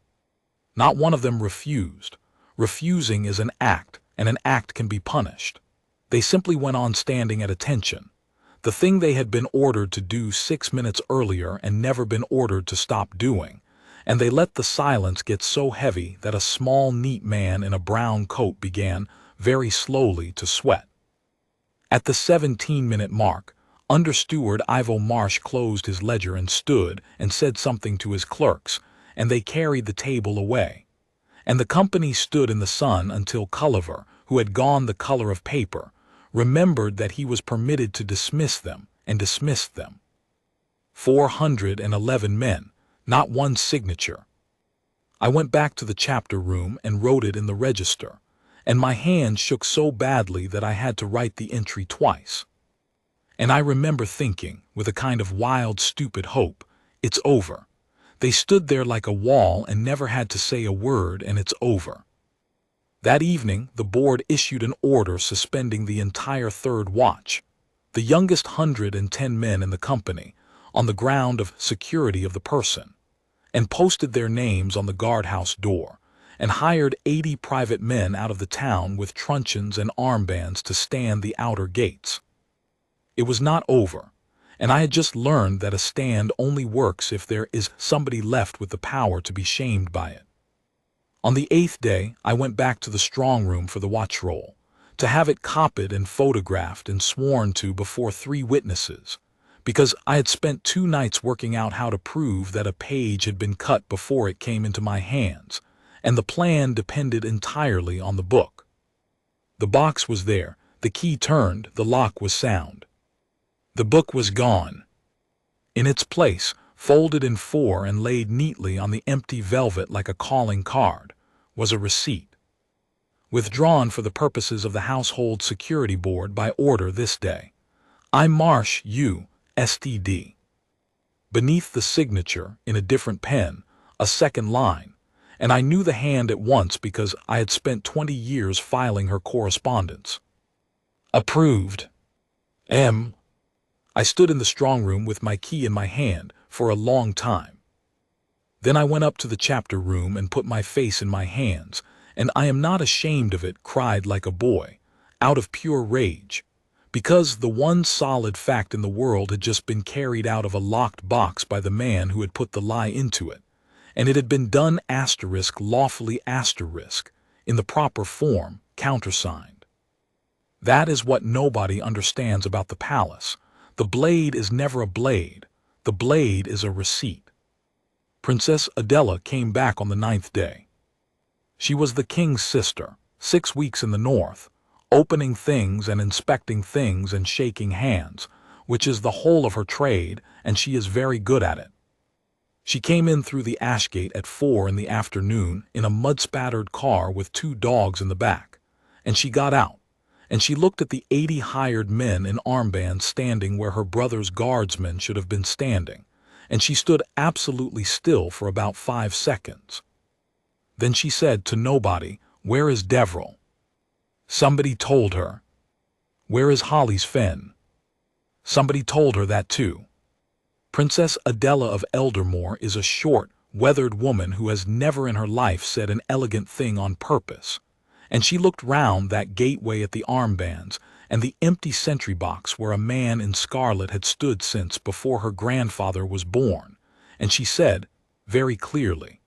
S1: Not one of them refused. Refusing is an act, and an act can be punished. They simply went on standing at attention. The thing they had been ordered to do 6 minutes earlier and never been ordered to stop doing, and they let the silence get so heavy that a small, neat man in a brown coat began, very slowly, to sweat. At the 17-minute mark, Under Steward Ivo Marsh closed his ledger and stood and said something to his clerks, and they carried the table away. And the company stood in the sun until Culliver, who had gone the color of paper, remembered that he was permitted to dismiss them, and dismissed them. 411 men, not one signature. I went back to the chapter room and wrote it in the register, and my hand shook so badly that I had to write the entry twice. And I remember thinking, with a kind of wild, stupid hope, it's over. They stood there like a wall and never had to say a word, and it's over. That evening, the board issued an order suspending the entire third watch, the youngest 110 men in the company, on the ground of security of the person, and posted their names on the guardhouse door, and hired 80 private men out of the town with truncheons and armbands to stand the outer gates. It was not over, and I had just learned that a stand only works if there is somebody left with the power to be shamed by it. On the 8th day, I went back to the strong room for the watch roll, to have it copied and photographed and sworn to before 3 witnesses, because I had spent 2 nights working out how to prove that a page had been cut before it came into my hands, and the plan depended entirely on the book. The box was there, the key turned, the lock was sound. The book was gone. In its place, folded in 4 and laid neatly on the empty velvet like a calling card, was a receipt. Withdrawn for the purposes of the Household Security Board by order this day. I Marsh U. Std. Beneath the signature, in a different pen, a second line, and I knew the hand at once because I had spent 20 years filing her correspondence. Approved. M. I stood in the strong room with my key in my hand for a long time. Then I went up to the chapter room and put my face in my hands, and I am not ashamed of it, cried like a boy, out of pure rage, because the one solid fact in the world had just been carried out of a locked box by the man who had put the lie into it, and it had been done lawfully in the proper form, countersigned. That is what nobody understands about the palace. The blade is never a blade. The blade is a receipt. Princess Adela came back on the 9th day. She was the king's sister, 6 weeks in the north, opening things and inspecting things and shaking hands, which is the whole of her trade, and she is very good at it. She came in through the ash gate at 4 in the afternoon in a mud-spattered car with 2 dogs in the back, and she got out. And she looked at the 80 hired men in armbands standing where her brother's guardsmen should have been standing, and she stood absolutely still for about 5 seconds. Then she said to nobody, "Where is Deverell?" Somebody told her. "Where is Hollis Fenn?" Somebody told her that too. Princess Adela of Eldermore is a short, weathered woman who has never in her life said an elegant thing on purpose. And she looked round that gateway at the armbands and the empty sentry box where a man in scarlet had stood since before her grandfather was born, and she said, very clearly,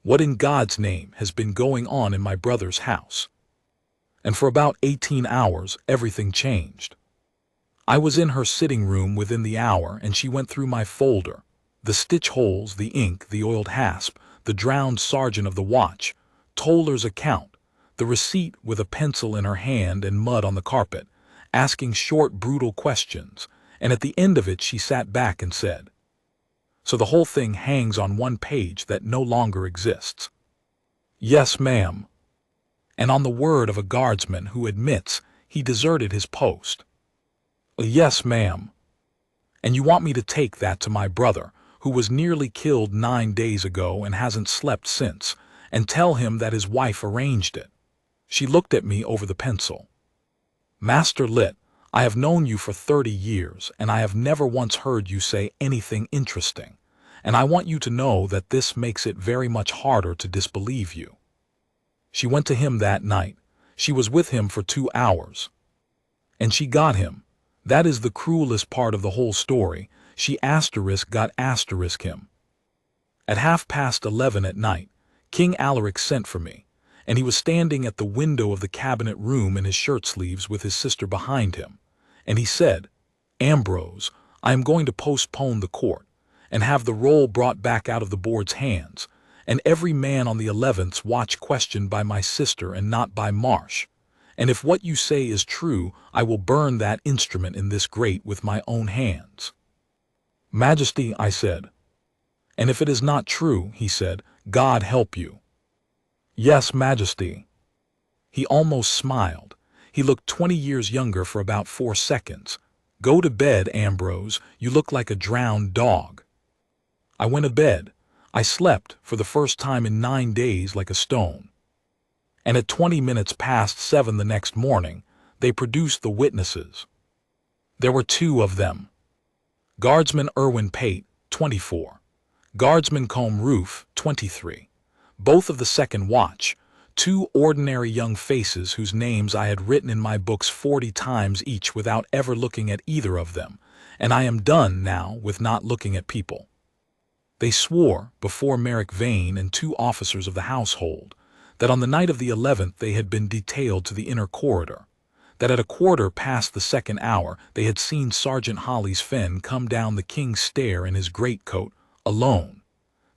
S1: "What in God's name has been going on in my brother's house?" And for about 18 hours everything changed. I was in her sitting room within the hour, and she went through my folder, the stitch holes, the ink, the oiled hasp, the drowned sergeant of the watch, Toller's account, the receipt with a pencil in her hand and mud on the carpet, asking short, brutal questions, and at the end of it she sat back and said, "So the whole thing hangs on one page that no longer exists?" "Yes, ma'am." "And on the word of a guardsman who admits he deserted his post?" "Yes, ma'am." "And you want me to take that to my brother, who was nearly killed 9 days ago and hasn't slept since, and tell him that his wife arranged it?" She looked at me over the pencil. "Master Litt, I have known you for 30 years, and I have never once heard you say anything interesting, and I want you to know that this makes it very much harder to disbelieve you." She went to him that night. She was with him for 2 hours. And she got him. That is the cruelest part of the whole story. She got him. At 11:30 at night, King Alaric sent for me, and he was standing at the window of the cabinet room in his shirt-sleeves with his sister behind him, and he said, "Ambrose, I am going to postpone the court, and have the roll brought back out of the board's hands, and every man on the 11th watch questioned by my sister and not by Marsh, and if what you say is true, I will burn that instrument in this grate with my own hands." "Majesty," I said. "And if it is not true," he said, God help you." "Yes, Majesty." He almost smiled. He looked 20 years younger for about 4 seconds. "Go to bed, Ambrose. You look like a drowned dog." I went to bed. I slept, for the first time in 9 days, like a stone. And at 20 minutes past 7 the next morning, they produced the witnesses. There were 2 of them. Guardsman Irwin Pate, 24. Guardsman Combe Roof, 23. Both of the second watch, 2 ordinary young faces whose names I had written in my books 40 times each without ever looking at either of them, and I am done now with not looking at people. They swore, before Merrick Vane and 2 officers of the household, that on the night of the 11th they had been detailed to the inner corridor, that at a quarter past the 2nd hour they had seen Sergeant Hollis Fenn come down the King's Stair in his greatcoat, alone,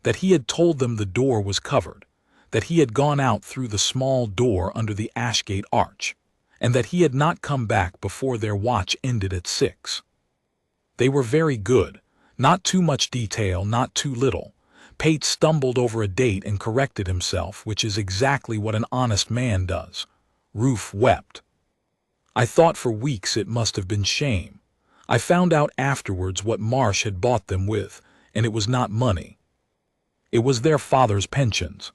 S1: that he had told them the door was covered, that he had gone out through the small door under the Ashgate arch, and that he had not come back before their watch ended at 6. They were very good. Not too much detail, not too little. Pate stumbled over a date and corrected himself, which is exactly what an honest man does. Roof wept. I thought for weeks it must have been shame. I found out afterwards what Marsh had bought them with, and it was not money. It was their father's pensions.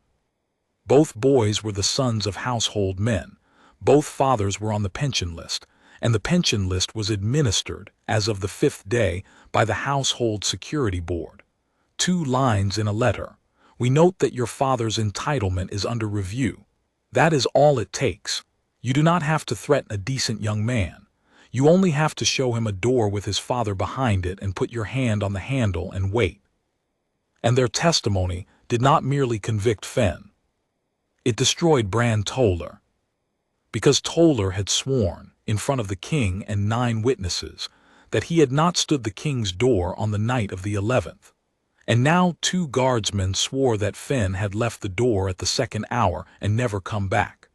S1: Both boys were the sons of household men. Both fathers were on the pension list, and the pension list was administered, as of the 5th day, by the Household Security Board. 2 lines in a letter. "We note that your father's entitlement is under review." That is all it takes. You do not have to threaten a decent young man. You only have to show him a door with his father behind it and put your hand on the handle and wait. And their testimony did not merely convict Fenn. It destroyed Bran Toller. Because Toller had sworn, in front of the king and 9 witnesses, that he had not stood the king's door on the night of the 11th. And now 2 guardsmen swore that Fenn had left the door at the 2nd hour and never come back.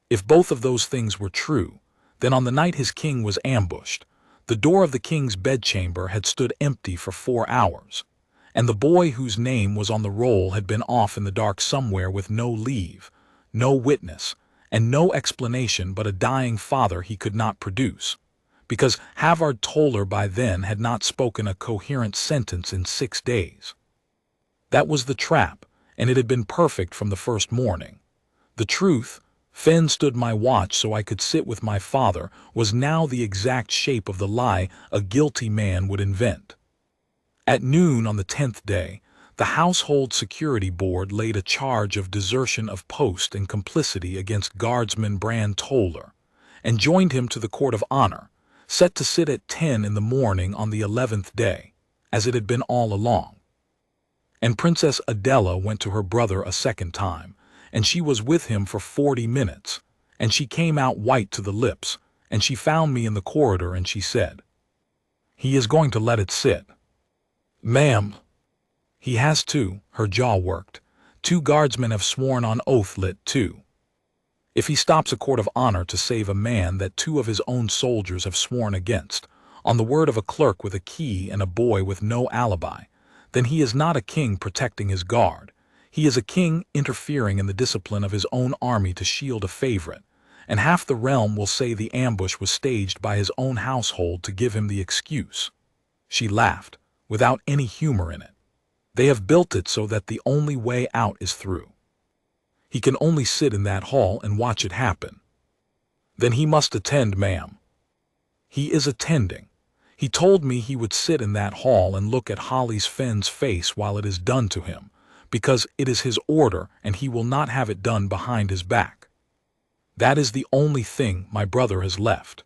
S1: If both of those things were true, then on the night his king was ambushed, the door of the king's bedchamber had stood empty for 4 hours, and the boy whose name was on the roll had been off in the dark somewhere with no leave, no witness, and no explanation but a dying father he could not produce, because Havard Toller by then had not spoken a coherent sentence in 6 days. That was the trap, and it had been perfect from the first morning. The truth, Fenn stood my watch so I could sit with my father, was now the exact shape of the lie a guilty man would invent. At noon on the 10th day, the Household Security Board laid a charge of desertion of post and complicity against Guardsman Bran Toller, and joined him to the Court of Honor, set to sit at 10 in the morning on the 11th day, as it had been all along. And Princess Adela went to her brother a second time, and she was with him for 40 minutes, and she came out white to the lips, and she found me in the corridor, and she said, "He is going to let it sit." "Ma'am." "He has to." Her jaw worked. 2 guardsmen have sworn on oath lit too. If he stops a court of honor to save a man that 2 of his own soldiers have sworn against, on the word of a clerk with a key and a boy with no alibi, then he is not a king protecting his guard. He is a king interfering in the discipline of his own army to shield a favorite, and half the realm will say the ambush was staged by his own household to give him the excuse. She laughed, without any humor in it. They have built it so that the only way out is through. He can only sit in that hall and watch it happen. Then he must attend, ma'am. He is attending. He told me he would sit in that hall and look at Hollis Fenn's face while it is done to him, because it is his order and he will not have it done behind his back. That is the only thing my brother has left.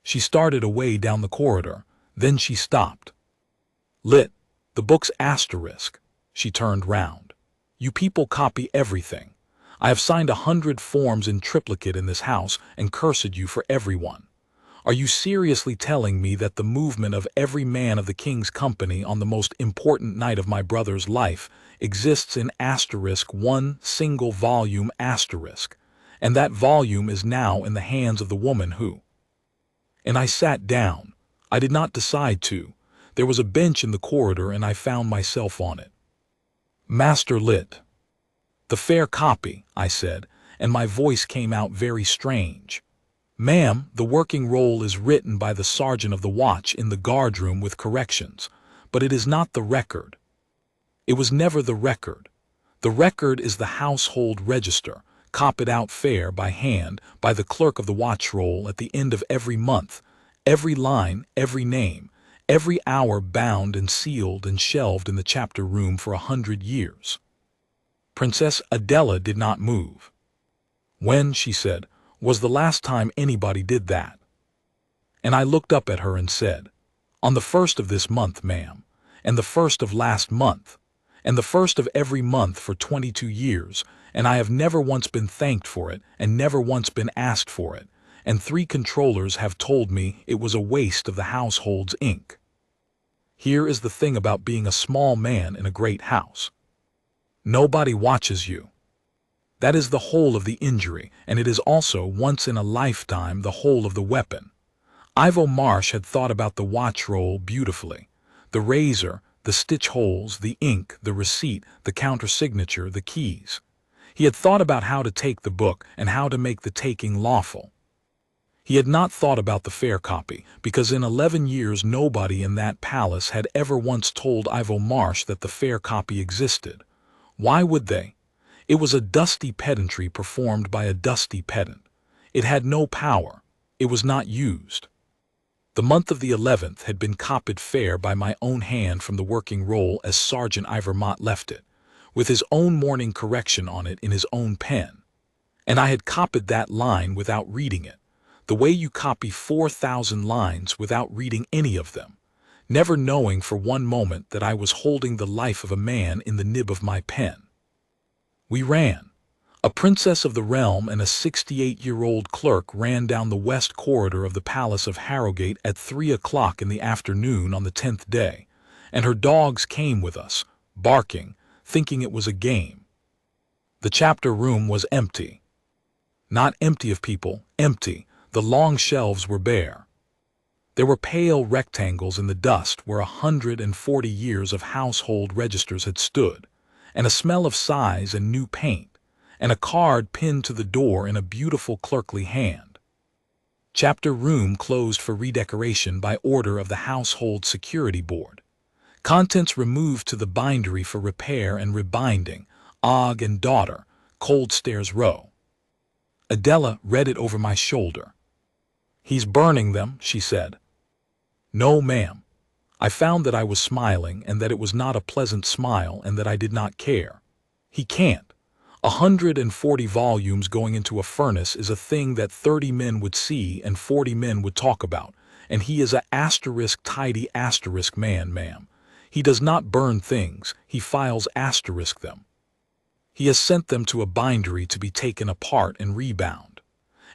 S1: She started away down the corridor, then she stopped. "Lit, the book's asterisk." She turned round. "You people copy everything. I have signed 100 forms in triplicate in this house and cursed you for everyone. Are you seriously telling me that the movement of every man of the king's company on the most important night of my brother's life exists in asterisk 1 single volume asterisk, and that volume is now in the hands of the woman who—" And I sat down. I did not decide to. There was a bench in the corridor and I found myself on it. Master Lit. The fair copy, I said, and my voice came out very strange. Ma'am, the working roll is written by the sergeant of the watch in the guardroom with corrections, but it is not the record. It was never the record. The record is the household register, copied out fair by hand by the clerk of the watch roll at the end of every month, every line, every name, every hour bound and sealed and shelved in the chapter room for 100 years. Princess Adela did not move. When, she said, was the last time anybody did that? And I looked up at her and said, on the 1st of this month, ma'am, and the 1st of last month, and the 1st of every month for 22 years, and I have never once been thanked for it, and never once been asked for it, and 3 controllers have told me it was a waste of the household's ink. Here is the thing about being a small man in a great house. Nobody watches you. That is the whole of the injury, and it is also once in a lifetime the whole of the weapon. Ivo Marsh had thought about the watch roll beautifully. The razor, the stitch holes, the ink, the receipt, the counter-signature, the keys. He had thought about how to take the book and how to make the taking lawful. He had not thought about the fair copy, because in 11 years nobody in that palace had ever once told Ivo Marsh that the fair copy existed. Why would they? It was a dusty pedantry performed by a dusty pedant. It had no power. It was not used. The month of the 11th had been copied fair by my own hand from the working roll as Sergeant Ivermont left it, with his own morning correction on it in his own pen. And I had copied that line without reading it, the way you copy 4,000 lines without reading any of them, never knowing for one moment that I was holding the life of a man in the nib of my pen. We ran. A princess of the realm and a 68-year-old clerk ran down the west corridor of the palace of Harrogate at 3 o'clock in the afternoon on the 10th day, and her dogs came with us, barking, thinking it was a game. The chapter room was empty. Not empty of people, empty. The long shelves were bare. There were pale rectangles in the dust where 140 years of household registers had stood, and a smell of size and new paint, and a card pinned to the door in a beautiful clerkly hand. Chapter room closed for redecoration by order of the Household Security Board. Contents removed to the bindery for repair and rebinding. Og and daughter, Coldstairs Row. Adela read it over my shoulder. He's burning them, she said. No, ma'am. I found that I was smiling and that it was not a pleasant smile and that I did not care. He can't. 140 volumes going into a furnace is a thing that 30 men would see and 40 men would talk about, and he is a tidy man, ma'am. He does not burn things, he files them. He has sent them to a bindery to be taken apart and rebound.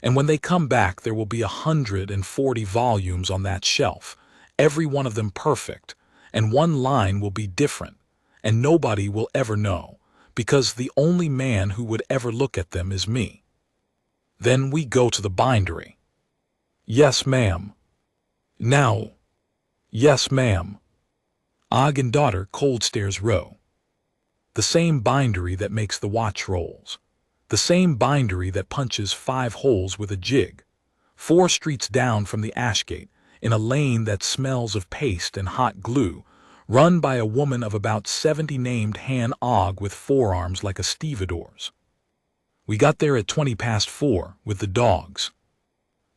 S1: And when they come back there will be 140 volumes on that shelf, every one of them perfect, and one line will be different, and nobody will ever know, because the only man who would ever look at them is me. Then we go to the bindery. Yes, ma'am. Now. Yes, ma'am. Og and daughter, Coldstairs Row. The same bindery that makes the watch rolls. The same bindery that punches 5 holes with a jig. 4 streets down from the Ashgate, in a lane that smells of paste and hot glue, run by a woman of about 70 named Han Og with forearms like a stevedore's. We got there at 4:20 with the dogs.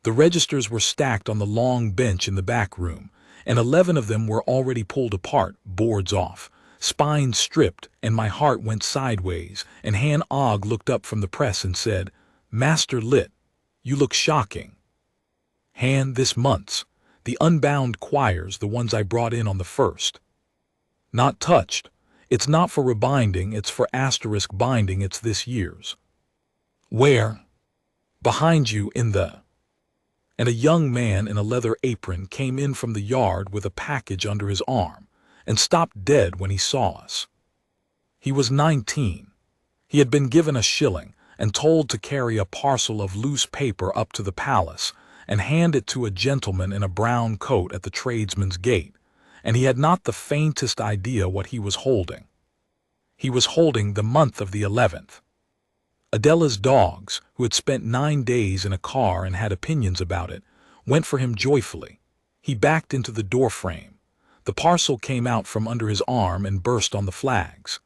S1: The registers were stacked on the long bench in the back room, and 11 of them were already pulled apart, boards off, spines stripped, and my heart went sideways, and Han Og looked up from the press and said, "Master Lit, you look shocking." Han, this month's. The unbound quires, the ones I brought in on the 1st. Not touched. It's not for rebinding, it's for asterisk binding, it's this year's. Where? Behind you in the... And a young man in a leather apron came in from the yard with a package under his arm, and stopped dead when he saw us. He was 19. He had been given a shilling, and told to carry a parcel of loose paper up to the palace, and hand it to a gentleman in a brown coat at the tradesman's gate, and he had not the faintest idea what he was holding. He was holding the month of the 11th. Adela's dogs, who had spent 9 days in a car and had opinions about it, went for him joyfully. He backed into the doorframe. The parcel came out from under his arm and burst on the flags.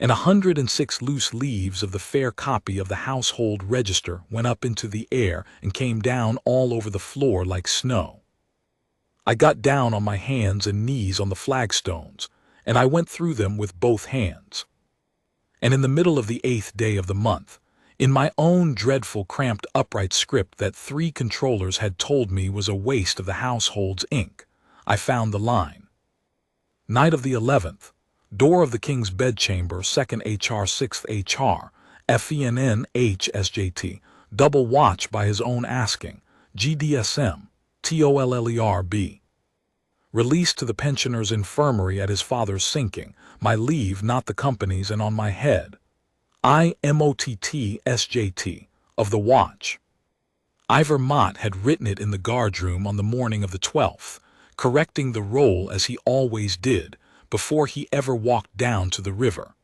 S1: And 106 loose leaves of the fair copy of the household register went up into the air and came down all over the floor like snow. I got down on my hands and knees on the flagstones, and I went through them with both hands. And in the middle of the 8th day of the month, in my own dreadful cramped upright script that 3 controllers had told me was a waste of the household's ink, I found the line. Night of the 11th, door of the King's bedchamber, 2nd HR, 6th HR, FENN HSJT, double watch by his own asking, GDSM, TOLLERB. Released to the pensioner's infirmary at his father's sinking, my leave not the company's, and on my head, IMOTT of the watch. Ivor Mott had written it in the guardroom on the morning of the 12th, correcting the roll as he always did before he ever walked down to the river.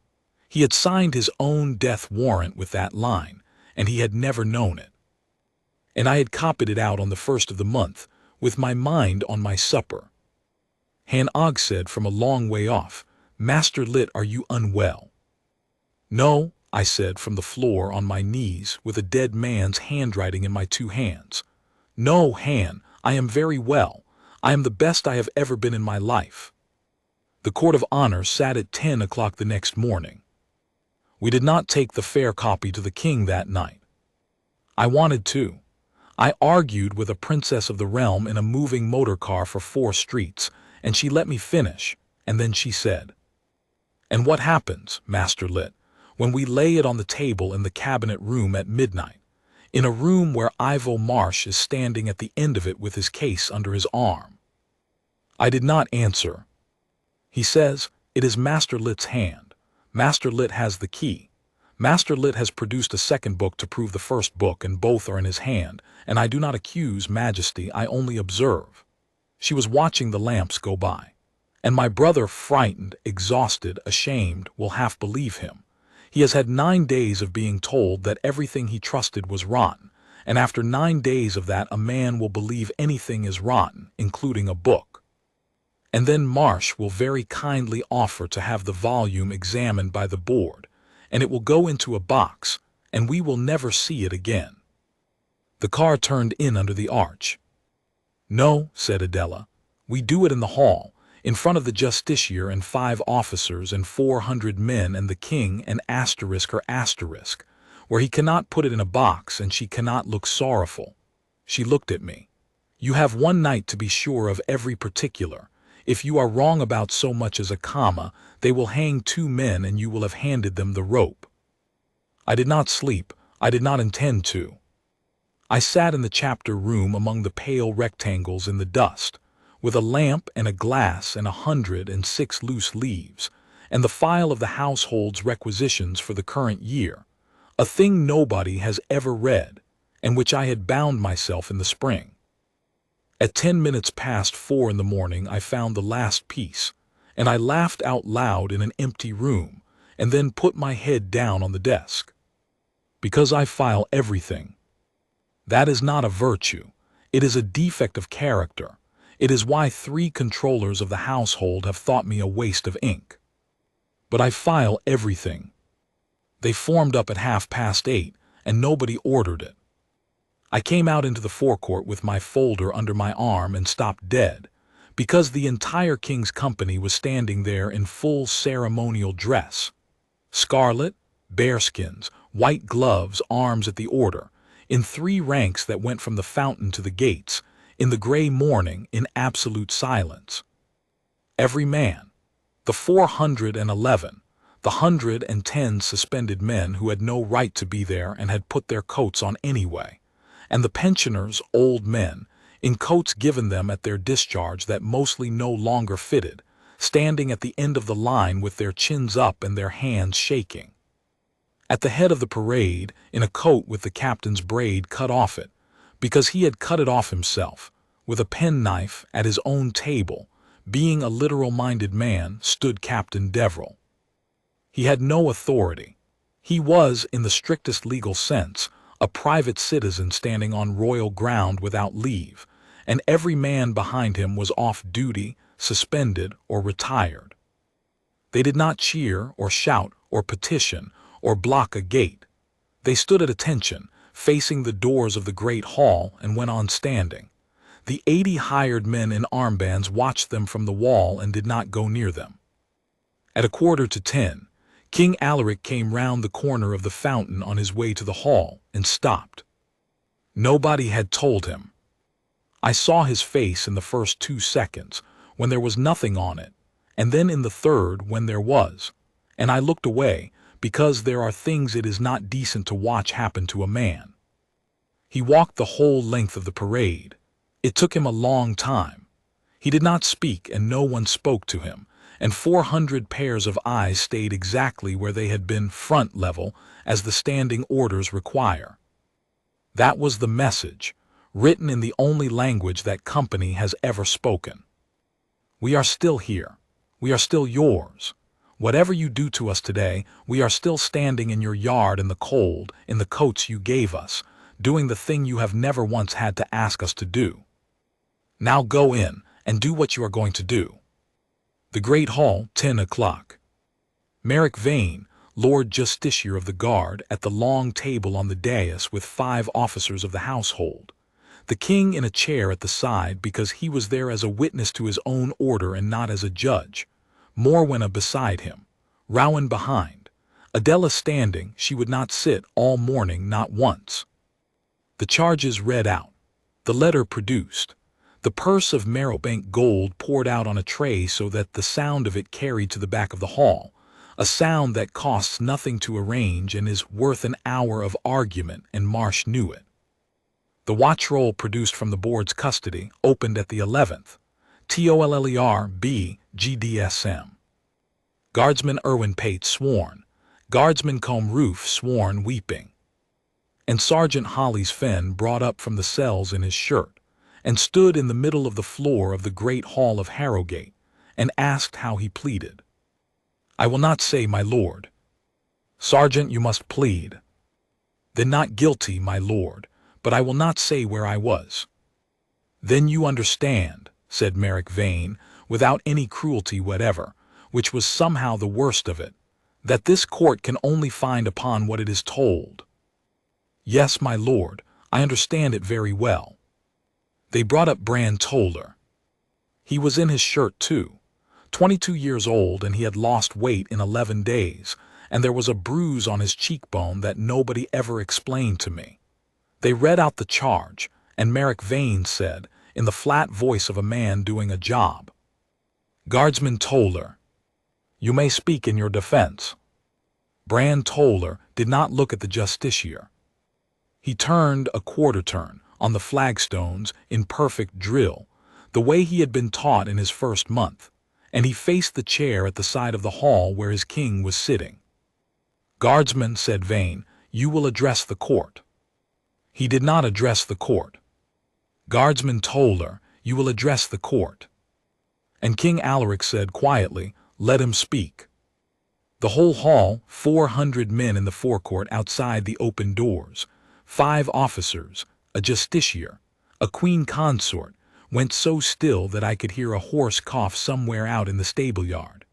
S1: He had signed his own death warrant with that line, and he had never known it. And I had copied it out on the 1st of the month, with my mind on my supper. Han Og said from a long way off, "Master Lit, are you unwell?" "No," I said from the floor on my knees with a dead man's handwriting in my 2 hands. "No, Han, I am very well. I am the best I have ever been in my life." The court of honor sat at 10 o'clock the next morning. We did not take the fair copy to the king that night. I wanted to. I argued with a princess of the realm in a moving motor car for 4 streets, and she let me finish, and then she said, "And what happens, Master Lit, when we lay it on the table in the cabinet room at midnight, in a room where Ivo Marsh is standing at the end of it with his case under his arm?" I did not answer. He says, "It is Master Lit's hand. Master Lit has the key. Master Lit has produced a second book to prove the first book, and both are in his hand, and I do not accuse Majesty, I only observe." She was watching the lamps go by. And my brother, frightened, exhausted, ashamed, will half believe him. He has had 9 days of being told that everything he trusted was rotten, and after 9 days of that a man will believe anything is rotten, including a book. And then Marsh will very kindly offer to have the volume examined by the board, and it will go into a box, and we will never see it again. The car turned in under the arch. "No," said Adela, "we do it in the hall, in front of the justiciar and 5 officers and 400 men and the king and **, where he cannot put it in a box and she cannot look sorrowful." She looked at me. "You have 1 night to be sure of every particular. If you are wrong about so much as a comma, they will hang 2 men and you will have handed them the rope." I did not sleep. I did not intend to. I sat in the chapter room among the pale rectangles in the dust, with a lamp and a glass and 106 loose leaves, and the file of the household's requisitions for the current year, a thing nobody has ever read, and which I had bound myself in the spring. At 10 minutes past 4 in the morning I found the last piece, and I laughed out loud in an empty room, and then put my head down on the desk. Because I file everything. That is not a virtue. It is a defect of character. It is why 3 controllers of the household have thought me a waste of ink. But I file everything. They formed up at 8:30, and nobody ordered it. I came out into the forecourt with my folder under my arm and stopped dead, because the entire King's company was standing there in full ceremonial dress. Scarlet, bearskins, white gloves, arms at the order, in 3 ranks that went from the fountain to the gates, in the gray morning, in absolute silence. Every man, the 411, the 110 suspended men who had no right to be there and had put their coats on anyway, and the pensioners, old men, in coats given them at their discharge that mostly no longer fitted, standing at the end of the line with their chins up and their hands shaking. At the head of the parade, in a coat with the captain's braid cut off it, because he had cut it off himself, with a penknife at his own table, being a literal-minded man, stood Captain Deverell. He had no authority. He was, in the strictest legal sense, a private citizen standing on royal ground without leave, and every man behind him was off duty, suspended, or retired. They did not cheer, or shout, or petition, or block a gate. They stood at attention, facing the doors of the great hall, and went on standing. The 80 hired men in armbands watched them from the wall and did not go near them. At 9:45, King Alaric came round the corner of the fountain on his way to the hall and stopped. Nobody had told him. I saw his face in the first 2 seconds, when there was nothing on it, and then in the third when there was, and I looked away, because there are things it is not decent to watch happen to a man. He walked the whole length of the parade. It took him a long time. He did not speak, and no one spoke to him, and 400 pairs of eyes stayed exactly where they had been, front level, as the standing orders require. That was the message, written in the only language that company has ever spoken. We are still here. We are still yours. Whatever you do to us today, we are still standing in your yard in the cold, in the coats you gave us, doing the thing you have never once had to ask us to do. Now go in, and do what you are going to do. The Great Hall, 10 o'clock. Merrick Vane, Lord Justiciar of the Guard, at the long table on the dais with 5 officers of the household. The king in a chair at the side, because he was there as a witness to his own order and not as a judge. Morwenna beside him. Rowan behind. Adela standing, she would not sit all morning, not once. The charges read out. The letter produced. The purse of Marrowbank gold poured out on a tray so that the sound of it carried to the back of the hall, a sound that costs nothing to arrange and is worth an hour of argument, and Marsh knew it. The watch roll produced from the board's custody opened at the 11th. TOLLER B GDSM. Guardsman Irwin Pate sworn. Guardsman Combe Roof sworn, weeping. And Sergeant Hollis Fenn brought up from the cells in his shirt, and stood in the middle of the floor of the great hall of Harrogate, and asked how he pleaded. I will not say, my lord. Sergeant, you must plead. Then not guilty, my lord, but I will not say where I was. Then you understand, said Merrick Vane, without any cruelty whatever, which was somehow the worst of it, that this court can only find upon what it is told. Yes, my lord, I understand it very well. They brought up Bran Toller. He was in his shirt too, 22 years old, and he had lost weight in 11 days, and there was a bruise on his cheekbone that nobody ever explained to me. They read out the charge, and Merrick Vane said, in the flat voice of a man doing a job, Guardsman Toller, you may speak in your defense. Bran Toller did not look at the justiciar. He turned a quarter turn on the flagstones in perfect drill, the way he had been taught in his first month, and he faced the chair at the side of the hall where his king was sitting. Guardsman, said Vane, you will address the court. He did not address the court. Guardsman Toller, you will address the court. And King Alaric said quietly, let him speak. The whole hall, 400 men in the forecourt outside the open doors, 5 officers, a justiciar, a queen consort, went so still that I could hear a horse cough somewhere out in the stable yard.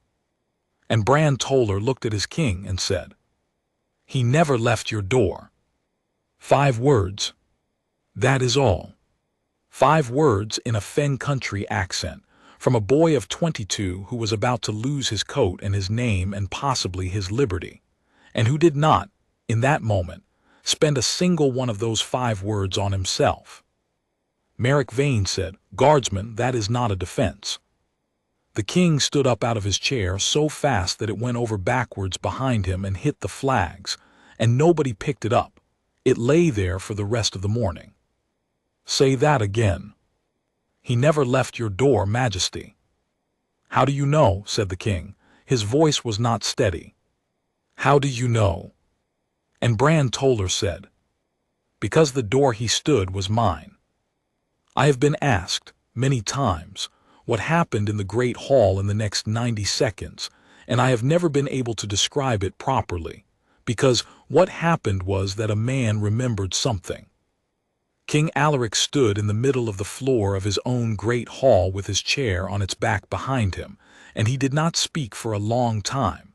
S1: And Bran Toller looked at his king and said, he never left your door. 5 words. That is all. 5 words in a Fen country accent, from a boy of 22 who was about to lose his coat and his name and possibly his liberty, and who did not, in that moment, spend a single one of those 5 words on himself. Merrick Vane said, Guardsman, that is not a defense. The king stood up out of his chair so fast that it went over backwards behind him and hit the flags, and nobody picked it up. It lay there for the rest of the morning. Say that again. He never left your door, Majesty. How do you know? Said the king. His voice was not steady. How do you know? And Bran Toller said, because the door he stood was mine. I have been asked, many times, what happened in the great hall in the next 90 seconds, and I have never been able to describe it properly, because what happened was that a man remembered something. King Alaric stood in the middle of the floor of his own great hall with his chair on its back behind him, and he did not speak for a long time.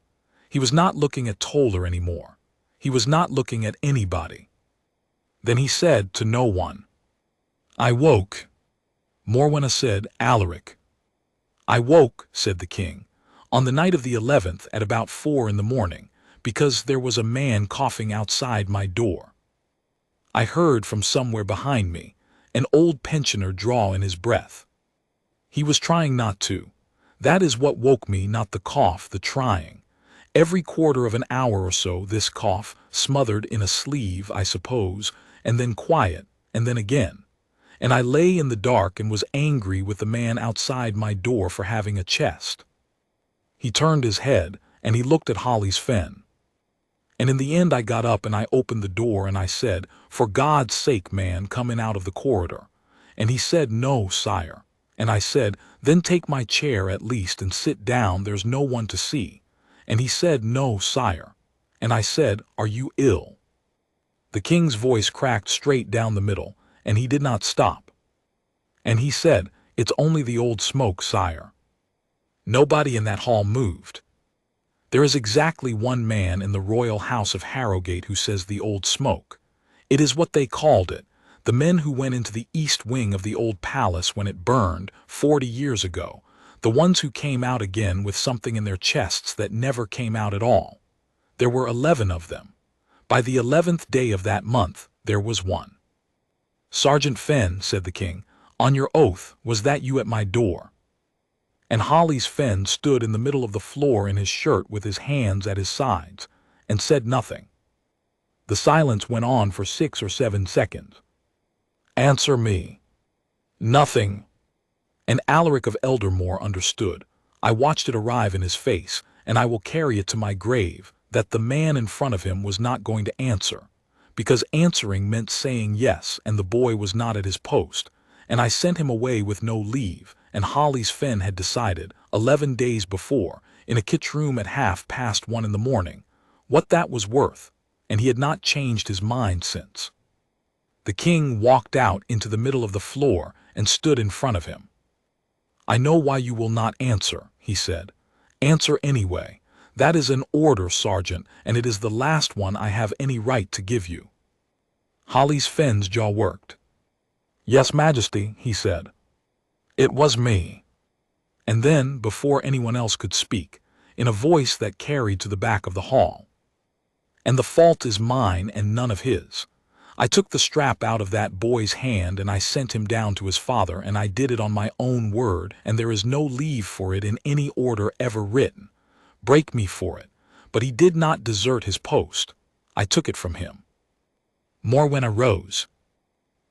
S1: He was not looking at Toller anymore. He was not looking at anybody. Then he said to no one, "I woke." Morwenna said, "Alaric." "I woke," said the king, "on the night of the 11th at about 4 in the morning, because there was a man coughing outside my door. I heard from somewhere behind me an old pensioner draw in his breath. He was trying not to. That is what woke me, not the cough, the trying. Every quarter of an hour or so this cough, smothered in a sleeve, I suppose, and then quiet, and then again. And I lay in the dark and was angry with the man outside my door for having a chest." He turned his head, and he looked at Hollis Fenn. "And in the end I got up and I opened the door and I said, 'For God's sake, man, come in out of the corridor.' And he said, 'No, sire.' And I said, 'Then take my chair at least and sit down, there's no one to see.' And he said, 'No, sire.' And I said, 'Are you ill?'" The king's voice cracked straight down the middle, and he did not stop. And he said, "It's only the old smoke, sire." Nobody in that hall moved. There is exactly one man in the royal house of Harrogate who says the old smoke. It is what they called it, the men who went into the east wing of the old palace when it burned 40 years ago, the ones who came out again with something in their chests that never came out at all. There were 11 of them. By the 11th day of that month there was one. "Sergeant Fenn," said the king, "on your oath, was that you at my door?" And Hollis Fenn stood in the middle of the floor in his shirt with his hands at his sides, and said nothing. The silence went on for 6 or 7 seconds. "Answer me." "Nothing." And Alaric of Eldermore understood. I watched it arrive in his face, and I will carry it to my grave, that the man in front of him was not going to answer, because answering meant saying yes, and the boy was not at his post, and I sent him away with no leave, and Hollis Fenn had decided, 11 days before, in a kitchen room at 1:30 in the morning, what that was worth, and he had not changed his mind since. The king walked out into the middle of the floor and stood in front of him. "I know why you will not answer," he said. "Answer anyway. That is an order, sergeant, and it is the last one I have any right to give you." Hollis Fenn's jaw worked. "Yes, Majesty," he said. "It was me." And then, before anyone else could speak, in a voice that carried to the back of the hall, "And the fault is mine and none of his. I took the strap out of that boy's hand and I sent him down to his father, and I did it on my own word, and there is no leave for it in any order ever written. Break me for it. But he did not desert his post. I took it from him." Morwenna rose.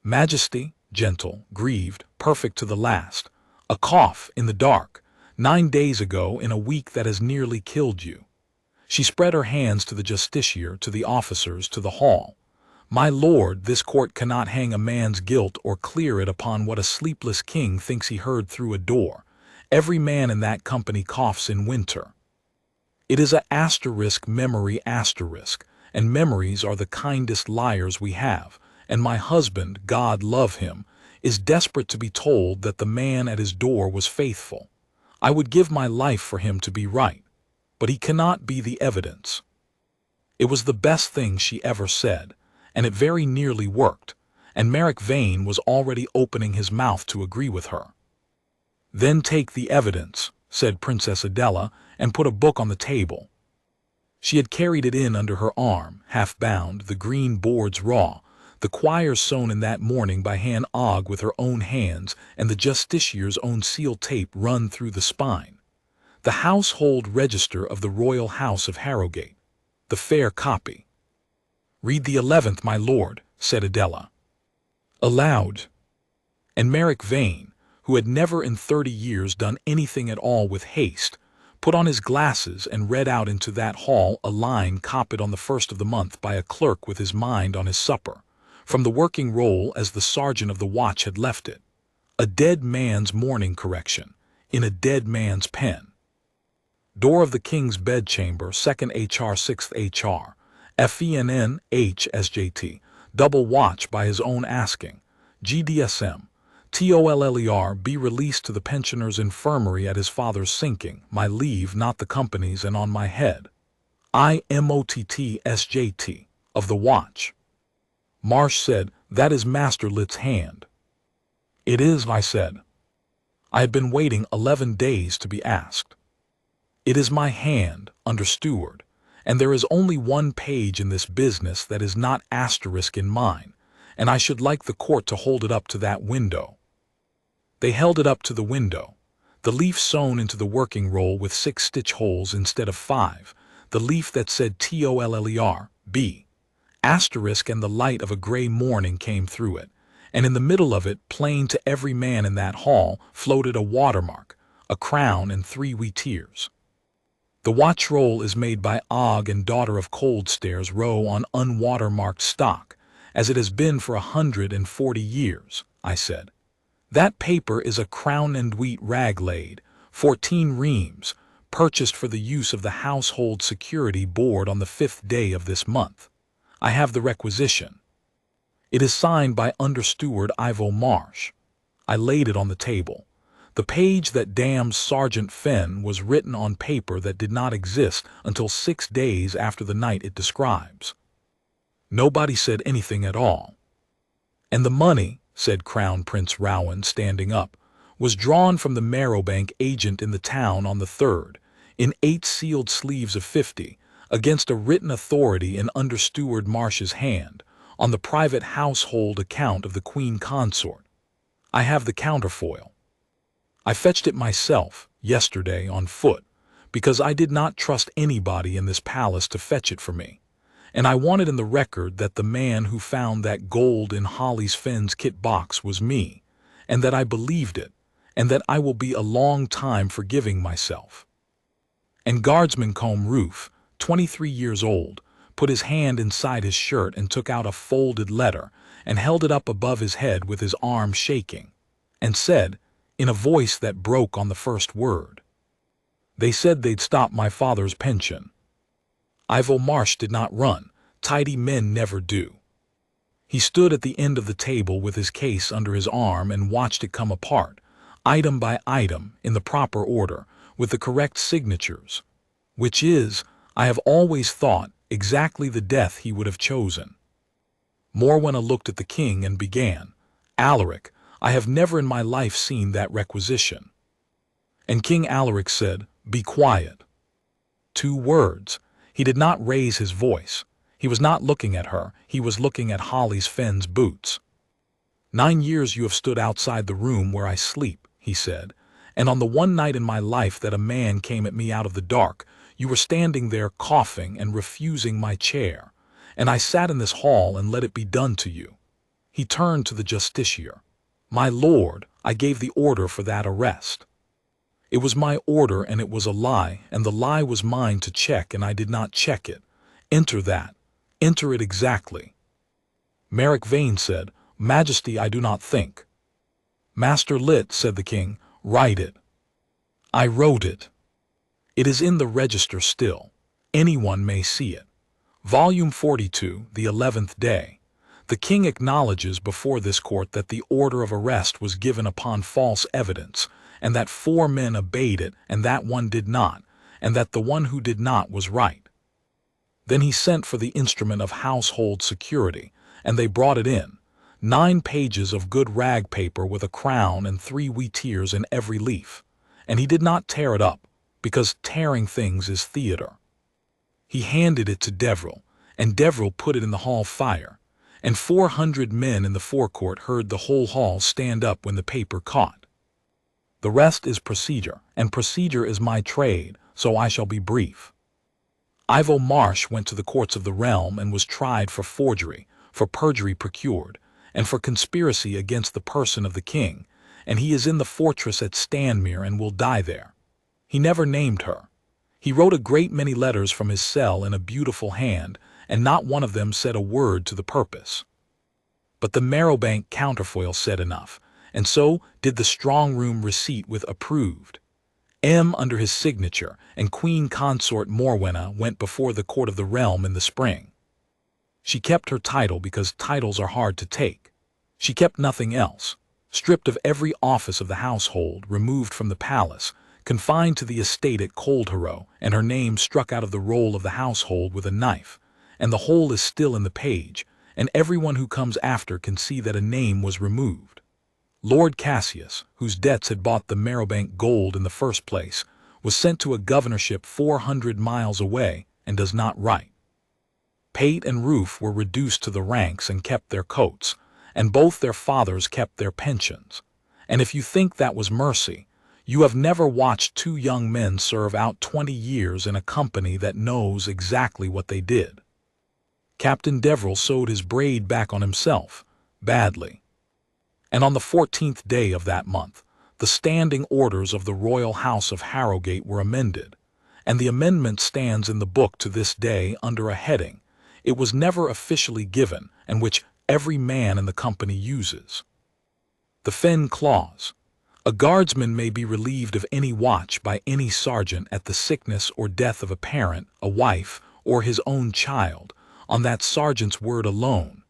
S1: "Majesty, gentle, grieved, perfect to the last. A cough in the dark, 9 days ago in a week that has nearly killed you." She spread her hands to the justiciar, to the officers, to the hall. "My lord, this court cannot hang a man's guilt or clear it upon what a sleepless king thinks he heard through a door. Every man in that company coughs in winter. It is a memory, and memories are the kindest liars we have, and my husband, God love him, is desperate to be told that the man at his door was faithful. I would give my life for him to be right, but he cannot be the evidence." It was the best thing she ever said, and it very nearly worked, and Merrick Vane was already opening his mouth to agree with her. "Then take the evidence," said Princess Adela, and put a book on the table. She had carried it in under her arm, half bound, the green boards raw, the quires sewn in that morning by hand Og with her own hands, and the justiciar's own seal tape run through the spine. The household register of the royal house of Harrogate. The fair copy. "Read the 11th, my lord," said Adela. Aloud. And Merrick Vane, who had never in 30 years done anything at all with haste, put on his glasses and read out into that hall a line copied on the 1st of the month by a clerk with his mind on his supper, from the working roll as the sergeant of the watch had left it. A dead man's mourning correction, in a dead man's pen. Door of the king's bedchamber, 2nd HR, 6th HR. FENN, HSJT. Double watch by his own asking. GDSM. TOLLER, be released to the pensioner's infirmary at his father's sinking, my leave not the company's and on my head. IMOTTSJT. Of the watch. Marsh said, that is Master Lit's hand. It is, I said. I had been waiting 11 days to be asked. It is my hand, under steward, and there is only one page in this business that is not asterisk in mine, and I should like the court to hold it up to that window. They held it up to the window, the leaf sewn into the working roll with 6 stitch holes instead of 5, the leaf that said TOLLER, B. Asterisk, and the light of a gray morning came through it, and in the middle of it, plain to every man in that hall, floated a watermark, a crown, and 3 wee tears. The watch roll is made by Og and daughter of Coldstairs Row on unwatermarked stock, as it has been for 140 years, I said. That paper is a crown and wheat rag laid, 14 reams, purchased for the use of the Household Security Board on the 5th day of this month. I have the requisition. It is signed by Under Steward Ivo Marsh. I laid it on the table. The page that damns Sergeant Fenn was written on paper that did not exist until 6 days after the night it describes. Nobody said anything at all. And the money, said Crown Prince Rowan, standing up, was drawn from the Marrowbank agent in the town on the 3rd, in 8 sealed sleeves of 50, against a written authority in Under Steward Marsh's hand, on the private household account of the Queen Consort. I have the counterfoil. I fetched it myself, yesterday, on foot, because I did not trust anybody in this palace to fetch it for me, and I wanted in the record that the man who found that gold in Hollis Fenn's kit box was me, and that I believed it, and that I will be a long time forgiving myself. And Guardsman Combe Roof, 23 years old, put his hand inside his shirt and took out a folded letter and held it up above his head with his arm shaking, and said, in a voice that broke on the first word, they said they'd stop my father's pension. Ivo Marsh did not run. Tidy men never do. He stood at the end of the table with his case under his arm and watched it come apart, item by item, in the proper order, with the correct signatures, which is, I have always thought, exactly the death he would have chosen. Morwenna looked at the king and began, Alaric, I have never in my life seen that requisition. And King Alaric said, be quiet. 2 words. He did not raise his voice. He was not looking at her. He was looking at Hollis Fenn's boots. 9 years you have stood outside the room where I sleep, he said, and on the one night in my life that a man came at me out of the dark, you were standing there coughing and refusing my chair, and I sat in this hall and let it be done to you. He turned to the justiciar. My lord, I gave the order for that arrest. It was my order and it was a lie, and the lie was mine to check, and I did not check it. Enter that. Enter it exactly. Merrick Vane said, Majesty, I do not think. Master Lit, said the king, write it. I wrote it. It is in the register still. Anyone may see it. Volume 42, the 11th day. The king acknowledges before this court that the order of arrest was given upon false evidence, and that 4 men obeyed it, and that one did not, and that the one who did not was right. Then he sent for the instrument of household security, and they brought it in, 9 pages of good rag paper with a crown and 3 wee tears in every leaf, and he did not tear it up, because tearing things is theater. He handed it to Deverell, and Deverell put it in the hall fire, and 400 men in the forecourt heard the whole hall stand up when the paper caught. The rest is procedure, and procedure is my trade, so I shall be brief. Ivo Marsh went to the courts of the realm and was tried for forgery, for perjury procured, and for conspiracy against the person of the king, and he is in the fortress at Stanmere and will die there. He never named her. He wrote a great many letters from his cell in a beautiful hand, and not one of them said a word to the purpose. But the Marrowbank counterfoil said enough, and so did the strong room receipt with approved. M under his signature, and Queen Consort Morwenna went before the court of the realm in the spring. She kept her title because titles are hard to take. She kept nothing else, stripped of every office of the household, removed from the palace, confined to the estate at Coldharrow, and her name struck out of the roll of the household with a knife, and the whole is still in the page, and everyone who comes after can see that a name was removed. Lord Cassius, whose debts had bought the Marrowbank gold in the first place, was sent to a governorship 400 miles away and does not write. Pate and Roof were reduced to the ranks and kept their coats, and both their fathers kept their pensions. And if you think that was mercy, you have never watched two young men serve out 20 years in a company that knows exactly what they did. Captain Deverell sewed his braid back on himself, badly. And on the 14th day of that month, the standing orders of the royal house of Harrowgate were amended, and the amendment stands in the book to this day under a heading it was never officially given and which every man in the company uses. The Fenn Clause. A guardsman may be relieved of any watch by any sergeant at the sickness or death of a parent, a wife, or his own child, on that sergeant's word alone,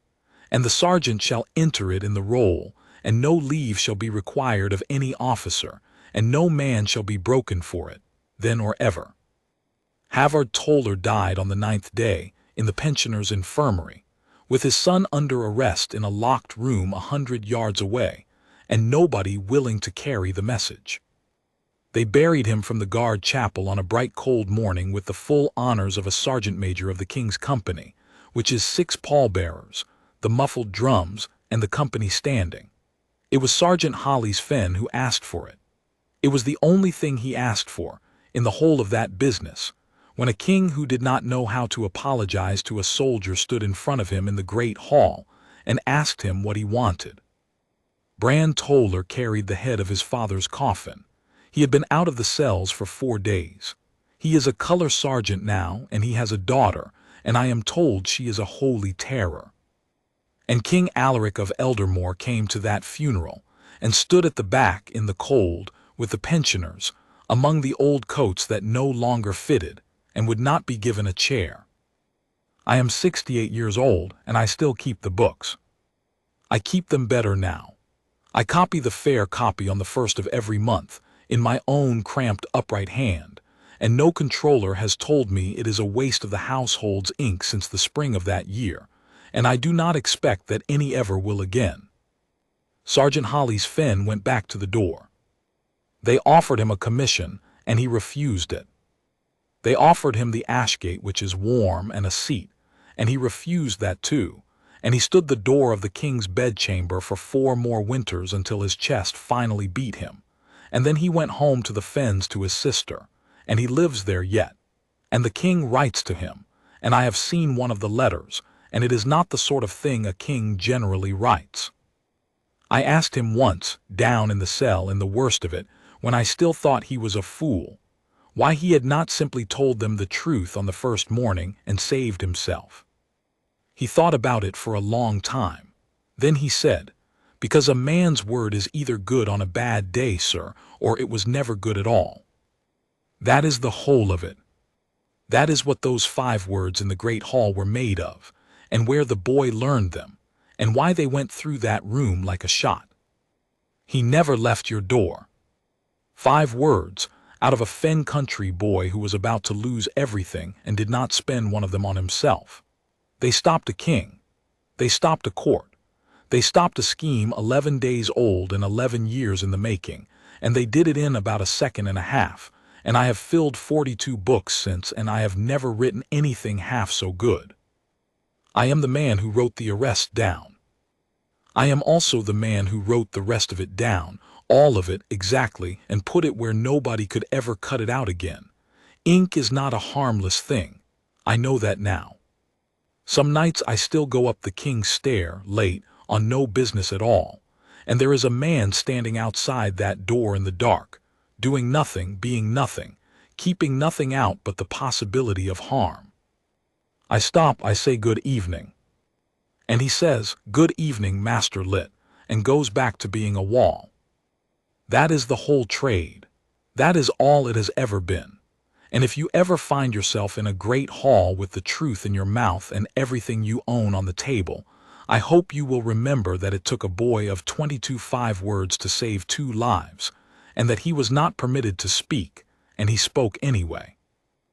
S1: and the sergeant shall enter it in the roll, and no leave shall be required of any officer, and no man shall be broken for it, then or ever. Havard Toller died on the 9th day, in the pensioners' infirmary, with his son under arrest in a locked room 100 yards away, and nobody willing to carry the message. They buried him from the guard chapel on a bright cold morning with the full honors of a sergeant major of the King's company, which is 6 pallbearers, the muffled drums, and the company standing. It was Sergeant Hollis Fenn who asked for it. It was the only thing he asked for, in the whole of that business, when a king who did not know how to apologize to a soldier stood in front of him in the great hall and asked him what he wanted. Bran Toller carried the head of his father's coffin. He had been out of the cells for 4 days. He is a color sergeant now, and he has a daughter, and I am told she is a holy terror. And King Alaric of Eldermore came to that funeral, and stood at the back in the cold with the pensioners, among the old coats that no longer fitted, and would not be given a chair. I am 68 years old, and I still keep the books. I keep them better now. I copy the fair copy on the 1st of every month, in my own cramped upright hand, and no controller has told me it is a waste of the household's ink since the spring of that year, and I do not expect that any ever will again. Sergeant Hollis Fenn went back to the door. They offered him a commission, and he refused it. They offered him the Ashgate, which is warm, and a seat, and he refused that too, and he stood the door of the king's bedchamber for 4 more winters until his chest finally beat him, and then he went home to the Fens to his sister, and he lives there yet, and the king writes to him, and I have seen one of the letters, and it is not the sort of thing a king generally writes. I asked him once, down in the cell in the worst of it, when I still thought he was a fool, why he had not simply told them the truth on the first morning and saved himself. He thought about it for a long time. Then he said, "Because a man's word is either good on a bad day, sir, or it was never good at all. That is the whole of it. That is what those 5 words in the great hall were made of, and where the boy learned them, and why they went through that room like a shot. He never left your door. 5 words, out of a Fen country boy who was about to lose everything and did not spend one of them on himself. They stopped a king. They stopped a court. They stopped a scheme 11 days old and 11 years in the making, and they did it in about a second and a half, and I have filled 42 books since, and I have never written anything half so good. I am the man who wrote the arrest down. I am also the man who wrote the rest of it down, all of it exactly, and put it where nobody could ever cut it out again. Ink is not a harmless thing. I know that now. Some nights I still go up the King's Stair, late, on no business at all, and there is a man standing outside that door in the dark, doing nothing, being nothing, keeping nothing out but the possibility of harm. I stop, I say good evening. And he says, "Good evening, Master Lit," and goes back to being a wall. That is the whole trade. That is all it has ever been. And if you ever find yourself in a great hall with the truth in your mouth and everything you own on the table, I hope you will remember that it took a boy of 22 words to save 2 lives, and that he was not permitted to speak, and he spoke anyway.